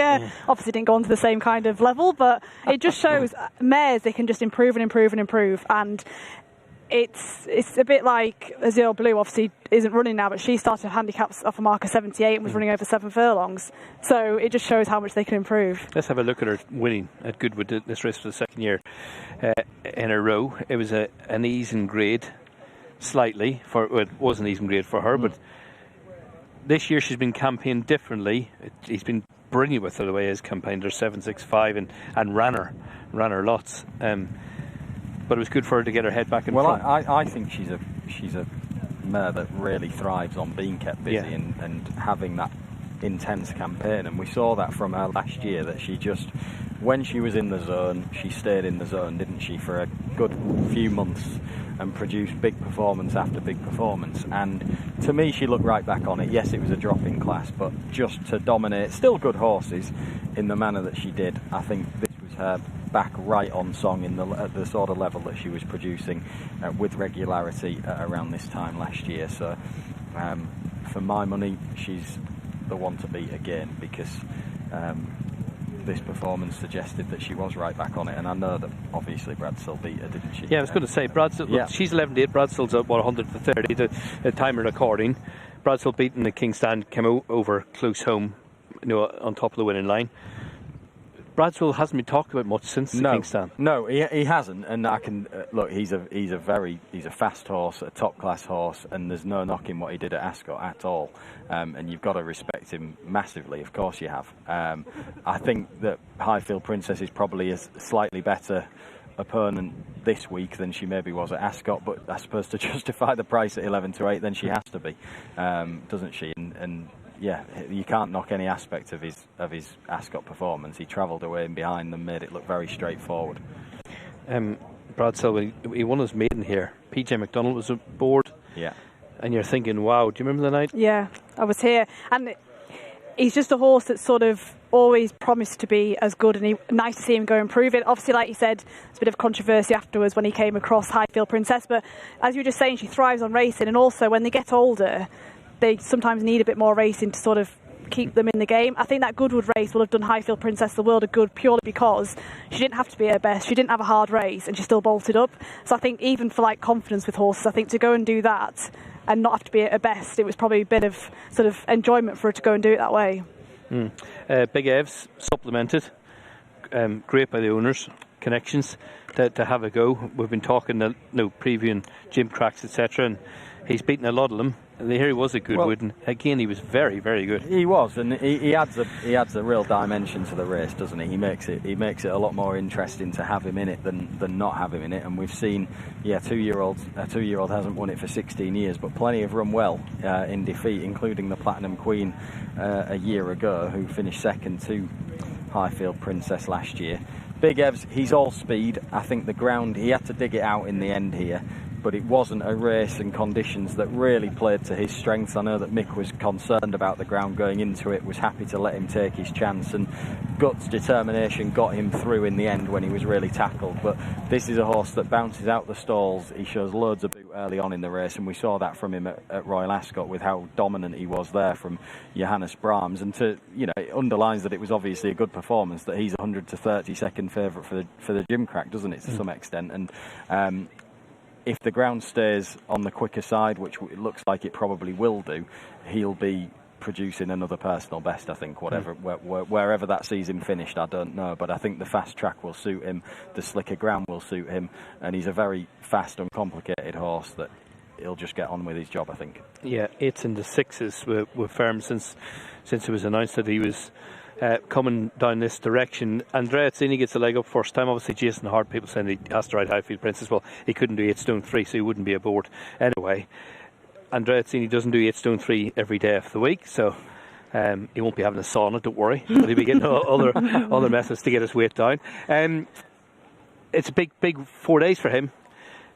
obviously didn't go on to the same kind of level, but it just shows mares, they can just improve and improve and improve, and it's a bit like Azure Blue obviously isn't running now, but she started handicaps off a mark of 78 and was running over 7 furlongs. So it just shows how much they can improve. Let's have a look at her winning at Goodwood this race for the second year in a row. It was an ease in grade, slightly. It was an ease in grade for her, but this year she's been campaigned differently. He's been brilliant with her the way he's campaigned her 7-6-5 and ran her lots. But it was good for her to get her head back in front. I think she's a mare that really thrives on being kept busy and having that intense campaign, and we saw that from her last year, that she just, when she was in the zone, she stayed in the zone, didn't she, for a good few months, and produced big performance after big performance. And to me, she looked right back on it. Yes, it was a drop in class, but just to dominate still good horses in the manner that she did, I think this was her back right on song at the sort of level that she was producing with regularity around this time last year. So for my money, she's the one to beat again, because this performance suggested that she was right back on it, and I know that obviously Bradsill beat her, didn't she? Yeah, I was going to say Bradsill. She's 11-8. Bradsill's up 130. The timer according. Bradsill beating the King Stand came over close home, on top of the winning line. Bradsill hasn't been talked about much since the King Stand. No, he hasn't, and I can look. He's a fast horse, a top class horse, and there's no knocking what he did at Ascot at all. And you've got to respect him massively. Of course you have. I think that Highfield Princess is probably a slightly better opponent this week than she maybe was at Ascot, but I suppose to justify the price at 11-8, then she has to be, doesn't she? And yeah, you can't knock any aspect of his Ascot performance. He travelled away and behind them, made it look very straightforward. Bradsill, he won his maiden here. PJ McDonald was aboard. Yeah. And you're thinking, wow, do you remember the night? Yeah, I was here. And he's just a horse that sort of always promised to be as good, and nice to see him go and prove it. Obviously, like you said, there's a bit of controversy afterwards when he came across Highfield Princess, but as you were just saying, she thrives on racing, and also when they get older, they sometimes need a bit more racing to sort of keep them in the game. I think that Goodwood race will have done Highfield Princess the world of good, purely because she didn't have to be at her best, she didn't have a hard race, and she still bolted up. So I think even for confidence with horses, I think to go and do that and not have to be at her best, it was probably a bit of sort of enjoyment for her to go and do it that way. Big Evs supplemented, great by the owners, connections to have a go. We've been talking, previewing Jim Cracks, etc., and he's beaten a lot of them. And here he was at Goodwood, and again he was very, very good. He was, and he adds a real dimension to the race, doesn't he? He makes it a lot more interesting to have him in it than not have him in it. And we've seen, a 2-year-old hasn't won it for 16 years, but plenty have run well in defeat, including the Platinum Queen a year ago, who finished second to Highfield Princess last year. Big Evs, he's all speed. I think the ground, he had to dig it out in the end here, but it wasn't a race and conditions that really played to his strengths. I know that Mick was concerned about the ground going into it, was happy to let him take his chance, and guts, determination got him through in the end when he was really tackled. But this is a horse that bounces out the stalls. He shows loads of boot early on in the race, and we saw that from him at Royal Ascot with how dominant he was there from Johannes Brahms. And it underlines that it was obviously a good performance, that he's 100 to 30 second favourite for the gimcrack, doesn't it, to some extent? And if the ground stays on the quicker side, which it looks like it probably will do, he'll be producing another personal best, I think, wherever that sees him finished, I don't know, but I think the fast track will suit him, the slicker ground will suit him, and he's a very fast, uncomplicated horse that he'll just get on with his job, I think. Yeah, 8s and the 6s were firm since it was announced that he was coming down this direction. Andrea Azzini gets a leg up first time. Obviously Jason Hart, people saying he has to ride Highfield Princess. Well, he couldn't do 8 stone 3, so he wouldn't be aboard anyway. Andrea Azzini doesn't do 8 stone 3 every day of the week, so he won't be having a sauna, don't worry, but he'll be getting other methods to get his weight down. It's a big 4 days for him.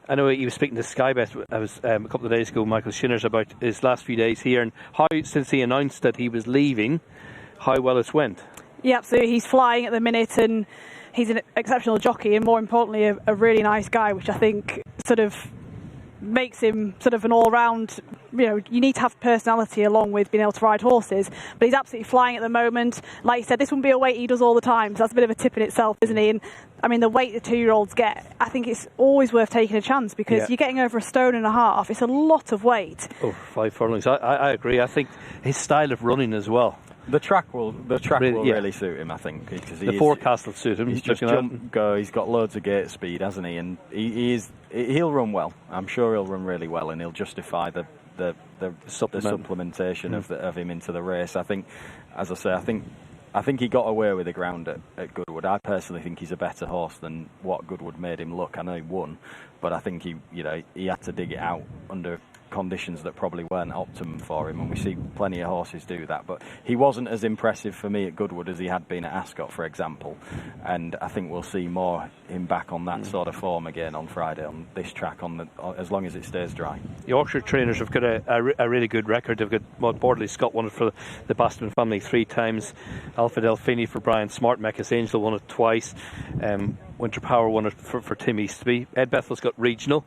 I know he was speaking to Sky Bet a couple of days ago, Michael Shinners, about his last few days here and how, since he announced that he was leaving, how well it's went. Yeah, absolutely. He's flying at the minute, and he's an exceptional jockey, and more importantly, a really nice guy, which I think sort of makes him sort of an all-round, you need to have personality along with being able to ride horses, but he's absolutely flying at the moment. Like you said, this wouldn't be a weight he does all the time, so that's a bit of a tip in itself, isn't he? And I mean, the weight the 2-year-olds get, I think it's always worth taking a chance, because you're getting over 1.5 stone. It's a lot of weight. 5 furlongs. I agree. I think his style of running as well. The track will really suit him, I think, because the forecast will suit him. He's just jump, go. He's got loads of gate speed, hasn't he? And he'll run well. I'm sure he'll run really well, and he'll justify the supplementation of him into the race. I think, as I say, I think he got away with the ground at Goodwood. I personally think he's a better horse than what Goodwood made him look. I know he won, but I think he had to dig it out under conditions that probably weren't optimum for him, and we see plenty of horses do that. But he wasn't as impressive for me at Goodwood as he had been at Ascot, for example, and I think we'll see more him back on that sort of form again on Friday on this track, as long as it stays dry. Yorkshire trainers have got a really good record. They've got Borderley Scott won it for the Boston family 3 times, Alpha Delphini for Brian Smart, Mecca's Angel won it twice, Winter Power won it for Tim Eastby. Ed Bethel's got regional,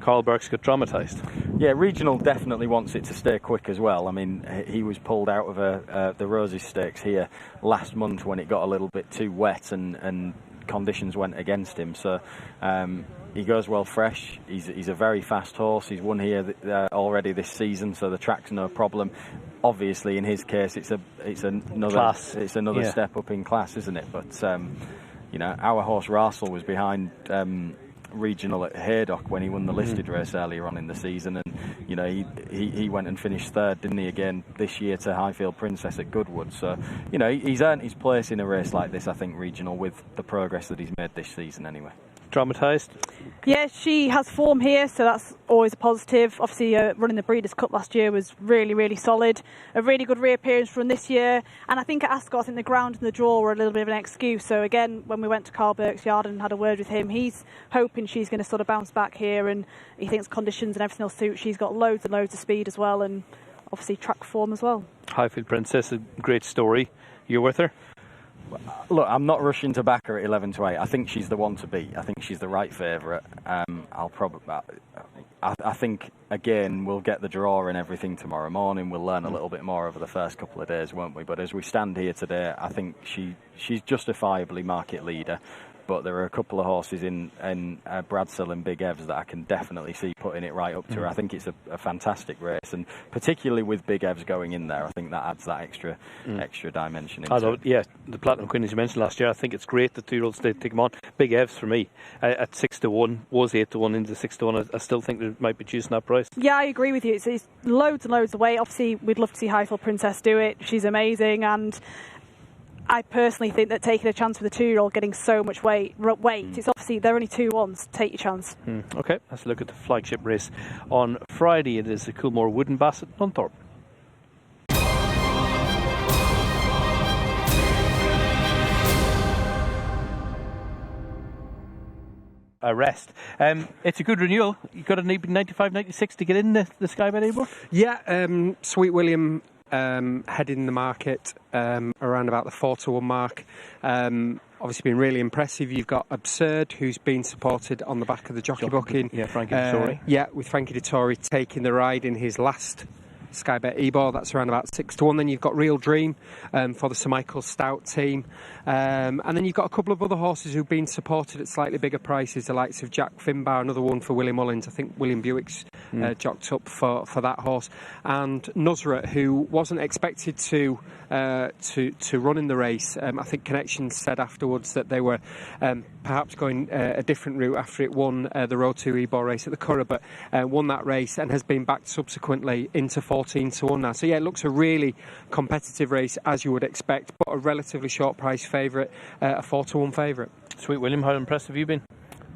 Carl Burke's got dramatised. Yeah, regional definitely wants it to stay quick as well. I mean, he was pulled out of the Roses Stakes here last month when it got a little bit too wet and conditions went against him. So he goes well fresh. He's a very fast horse. He's won here already this season, so the track's no problem. Obviously, in his case, it's another class. It's another step up in class, isn't it? But our horse Rarsel was behind regional at Haydock when he won the listed race earlier on in the season, and he went and finished 3rd, didn't he, again this year to Highfield Princess at Goodwood. So he's earned his place in a race like this, I think, regional, with the progress that he's made this season anyway. Dramatised? Yeah, she has form here, so that's always a positive. Obviously, running the Breeders' Cup last year was really, really solid. A really good reappearance run this year. And I think at Ascot, the ground and the draw were a little bit of an excuse. So again, when we went to Carl Burke's yard and had a word with him, he's hoping she's going to sort of bounce back here, and he thinks conditions and everything will suit. She's got loads and loads of speed as well, and obviously track form as well. Highfield Princess, a great story. You're with her? Look, I'm not rushing to back her at 11 to 8. I think she's the one to beat. I think she's the right favourite. I think, again, we'll get the draw and everything tomorrow morning. We'll learn a little bit more over the first couple of days, won't we? But as we stand here today, I think she's justifiably market leader. But there are a couple of horses in Bradsell and Big Evs that I can definitely see putting it right up to her. I think it's a fantastic race, and particularly with Big Evs going in there, I think that adds that extra dimension into it. The Platinum Queen, as you mentioned last year, I think it's great that 2-year-olds take them on. Big Evs for me at 6-1 was 8-1 into 6-1. I still think there might be juice in that price. Yeah, I agree with you. It's loads and loads of weight. Obviously, we'd love to see Highfield Princess do it. She's amazing, and I personally think that taking a chance with a 2-year-old getting so much weight, it's obviously, they're only 2-1s. Take your chance. Okay, let's look at the flagship race on Friday. It is the Coolmore Wooden Basset, Nunthorpe. a rest. It's a good renewal. You've got to need 95, 96 to get in the Sky Bet Ebor? Yeah, Sweet William heading the market around about the 4-1 mark. Obviously been really impressive. You've got Absurd, who's been supported on the back of the jockey booking. Yeah, Frankie Dettori. Yeah, with Frankie Dettori taking the ride in his last Sky Bet Ebor. That's around about 6-1. Then you've got Real Dream for the Sir Michael Stout team. And then you've got a couple of other horses who've been supported at slightly bigger prices, the likes of Jack Finbar, another one for Willie Mullins. I think William Buick's jocked up for that horse. And Nusrat, who wasn't expected to run in the race. I think Connections said afterwards that they were perhaps going a different route after it won the Road to Ebor race at the Curragh, but won that race and has been backed subsequently into 14-1 now. So yeah, it looks a really competitive race, as you would expect, but a relatively short price favourite, a 4-1 favourite. Sweet William, how impressed have you been?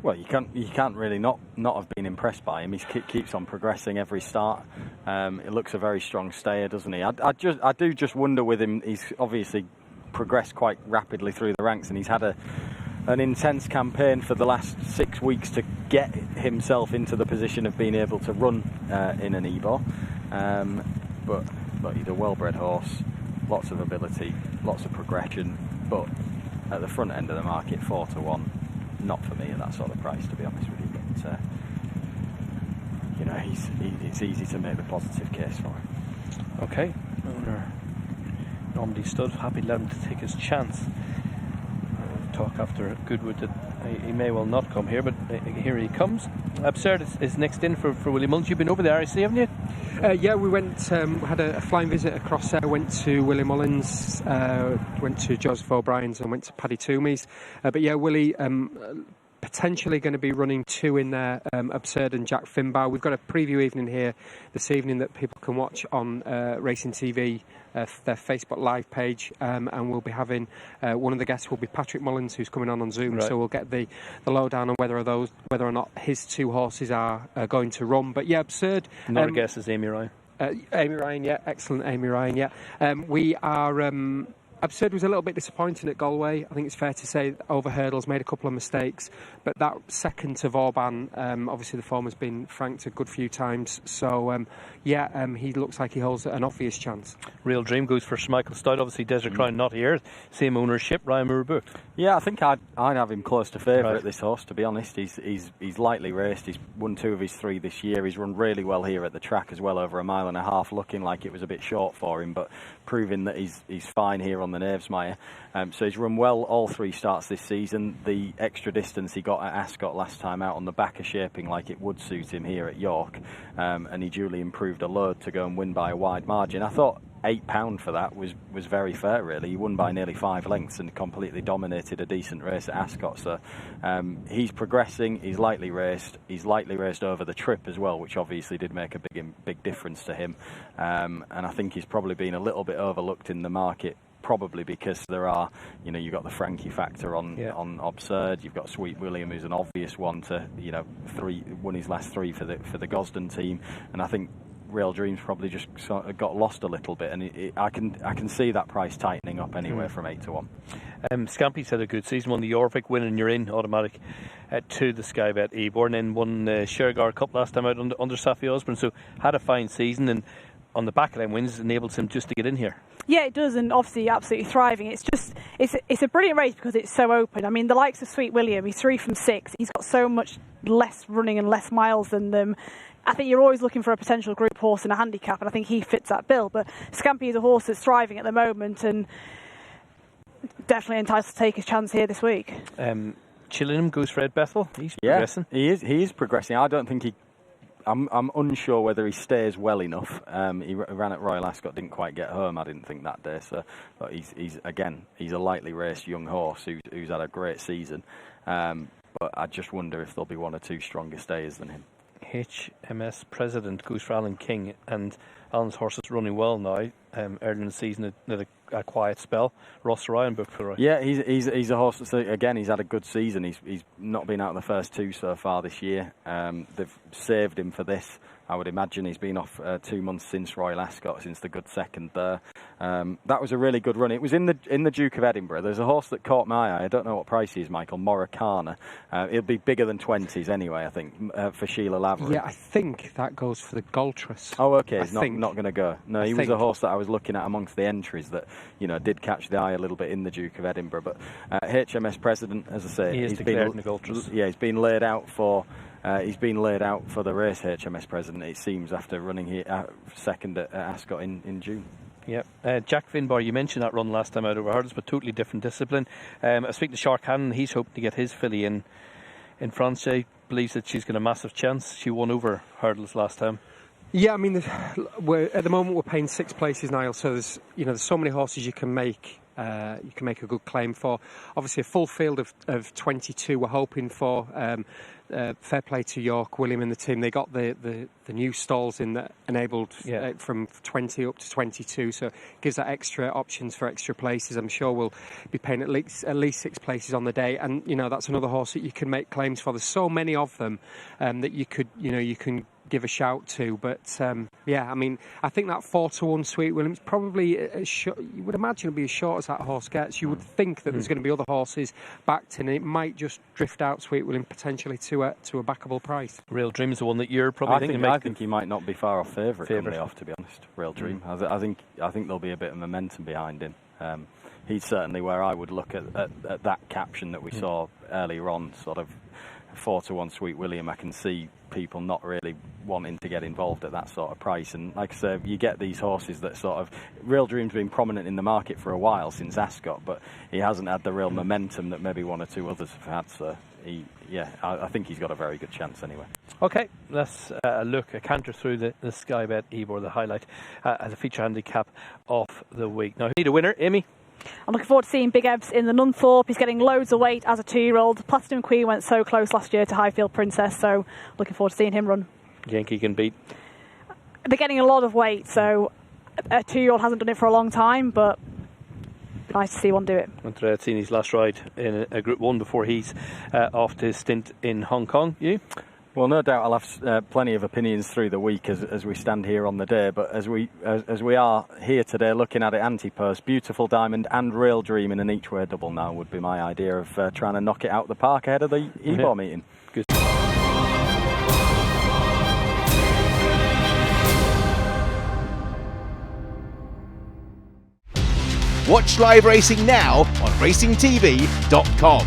Well, you can't really not have been impressed by him. He keeps on progressing every start. It looks a very strong stayer, doesn't he? I do just wonder with him. He's obviously progressed quite rapidly through the ranks, and he's had an intense campaign for the last 6 weeks to get himself into the position of being able to run in an Ebor. But he's a well-bred horse, lots of ability, lots of progression, but at the front end of the market, 4-1, not for me at that sort of price, to be honest with you. But it's easy to make the positive case for him. Okay, owner Normandy Stud, happy to let him to take his chance. Talk after Goodwood that he may well not come here, but here he comes. Absurd is next in for Willie Mullins. You've been over there, I see, haven't you? Yeah, we went, had a flying visit across there, went to Willie Mullins, went to Joseph O'Brien's and went to Paddy Toomey's. But yeah, Willie potentially going to be running 2 in there, Absurd and Jack Finbar. We've got a preview evening here this evening that people can watch on Racing TV, their Facebook Live page, and we'll be having one of the guests will be Patrick Mullins, who's coming on Zoom. Right. So we'll get the lowdown on whether or not his 2 horses are going to run. But yeah, Absurd. Another guest is Amy Ryan. Amy Ryan, yeah, excellent Amy Ryan, yeah. We are. Absurd was a little bit disappointing at Galway. I think it's fair to say over hurdles, made a couple of mistakes, but that second to Vauban, obviously the form has been franked a good few times. So he looks like he holds an obvious chance. Real Dream goes for Sir Michael Stout. Obviously Desert Crown not here, same ownership. Ryan Moore booked. Yeah, I think I'd have him close to favourite, this horse, to be honest. He's lightly raced. He's won 2 of his 3 this year. He's run really well here at the track as well, over 1.5 miles, looking like it was a bit short for him, but proving that he's fine here on the Knavesmire. So he's run well all 3 starts this season. The extra distance he got at Ascot last time out on the back of shaping like it would suit him here at York, and he duly improved a load to go and win by a wide margin. I thought £8 for that was very fair, really. He won by nearly 5 lengths and completely dominated a decent race at Ascot. So he's progressing. He's lightly raced. He's lightly raced over the trip as well, which obviously did make a big difference to him. And I think he's probably been a little bit overlooked in the market, probably because there are, you've got the Frankie factor on Absurd. You've got Sweet William, who's an obvious one to, won his last 3 for the Gosden team, and I think Real Dreams probably just sort of got lost a little bit, and I can see that price tightening up anywhere from 8-1. Scampy's had a good season, won the Yorvik win, and you're in automatic to the Sky Bet Ebor, and then won Shergar Cup last time out under Safi Osborne. So had a fine season, and on the back of them wins enables him just to get in here. Yeah, it does, and obviously absolutely thriving. It's a brilliant race because it's so open. I mean, the likes of Sweet William, he's 3 from 6. He's got so much less running and less miles than them. I think you're always looking for a potential group horse in a handicap, and I think he fits that bill. But Scampy is a horse that's thriving at the moment, and definitely entitled to take his chance here this week. Chillingham goes for Ed Bethel. He's progressing. He is progressing. I don't think I'm unsure whether he stays well enough. He ran at Royal Ascot, didn't quite get home, I didn't think, that day. So, but he's a lightly raced young horse who's had a great season. But I just wonder if there'll be 1 or 2 stronger stayers than him. HMS President goes for Alan King, and Alan's horse is running well now. Early in the season, had a quiet spell. Ross Ryan booked for Roy. Yeah, he's a horse. So again, he's had a good season. He's not been out of the first 2 so far this year. They've saved him for this. I would imagine he's been off 2 months since Royal Ascot, since the good second there. That was a really good run. It was in the Duke of Edinburgh. There's a horse that caught my eye. I don't know what price he is, Michael. Moricana. It'll be bigger than 20s anyway, I think, for Sheila Lavery. Yeah, I think that goes for the Goltress. Oh, okay. He's not going to go. No, he was a horse that I was looking at amongst the entries that, did catch the eye a little bit in the Duke of Edinburgh. But HMS President, as I say, he's declared in the Goltress. Yeah, he's been laid out for. He's been laid out for the race, HMS President, it seems, after running here second at Ascot in June. Yep. Jack Finbar, you mentioned that run last time out over hurdles, but totally different discipline. I speak to Shark Hannon, he's hoping to get his filly in France. He believes that she's got a massive chance. She won over hurdles last time. Yeah, I mean, at the moment we're paying 6 places, Niall. So there's so many horses you can make. You can make a good claim for. Obviously, a full field of 22 we're hoping for. Fair play to York, William and the team. They got the new stalls in that enabled from 20 up to 22, so it gives that extra options for extra places. I'm sure we'll be paying at least 6 places on the day, and that's another horse that you can make claims for. There's so many of them that you can give a shout to, but I mean, I think that 4-1 Sweet William's probably you would imagine it'll be as short as that horse gets. You would think that there's going to be other horses backed in, and it might just drift out Sweet William potentially to a backable price. Real Dream is the one that you're probably thinking. I think he might not be far off favourite coming off, to be honest. Real Dream. I think there'll be a bit of momentum behind him. He's certainly where I would look at that caption that we saw earlier on, sort of 4-1 Sweet William. I can see people not really wanting to get involved at that sort of price, and like I said, you get these horses that sort of Real Dream's been prominent in the market for a while since Ascot, but he hasn't had the real momentum that maybe one or two others have had, so I think he's got a very good chance anyway. Okay, let's look a canter through the Sky Bet Ebor, the highlight as a feature handicap of the week. Now, we need a winner, Amy. I'm looking forward to seeing Big Ebs in the Nunthorpe. He's getting loads of weight as a 2-year-old. Platinum Queen went so close last year to Highfield Princess, so looking forward to seeing him run. Yankee can beat. They're getting a lot of weight, so a 2-year-old hasn't done it for a long time, but nice to see one do it. I've seen his last ride in a Group 1 before he's off to his stint in Hong Kong. You? Well, no doubt I'll have plenty of opinions through the week as we stand here on the day. But as we are here today looking at it, Anti-Purse, Beautiful Diamond and Real Dream in an each-way double now would be my idea of trying to knock it out the park ahead of the Ebor meeting. Good. Watch live racing now on racingtv.com.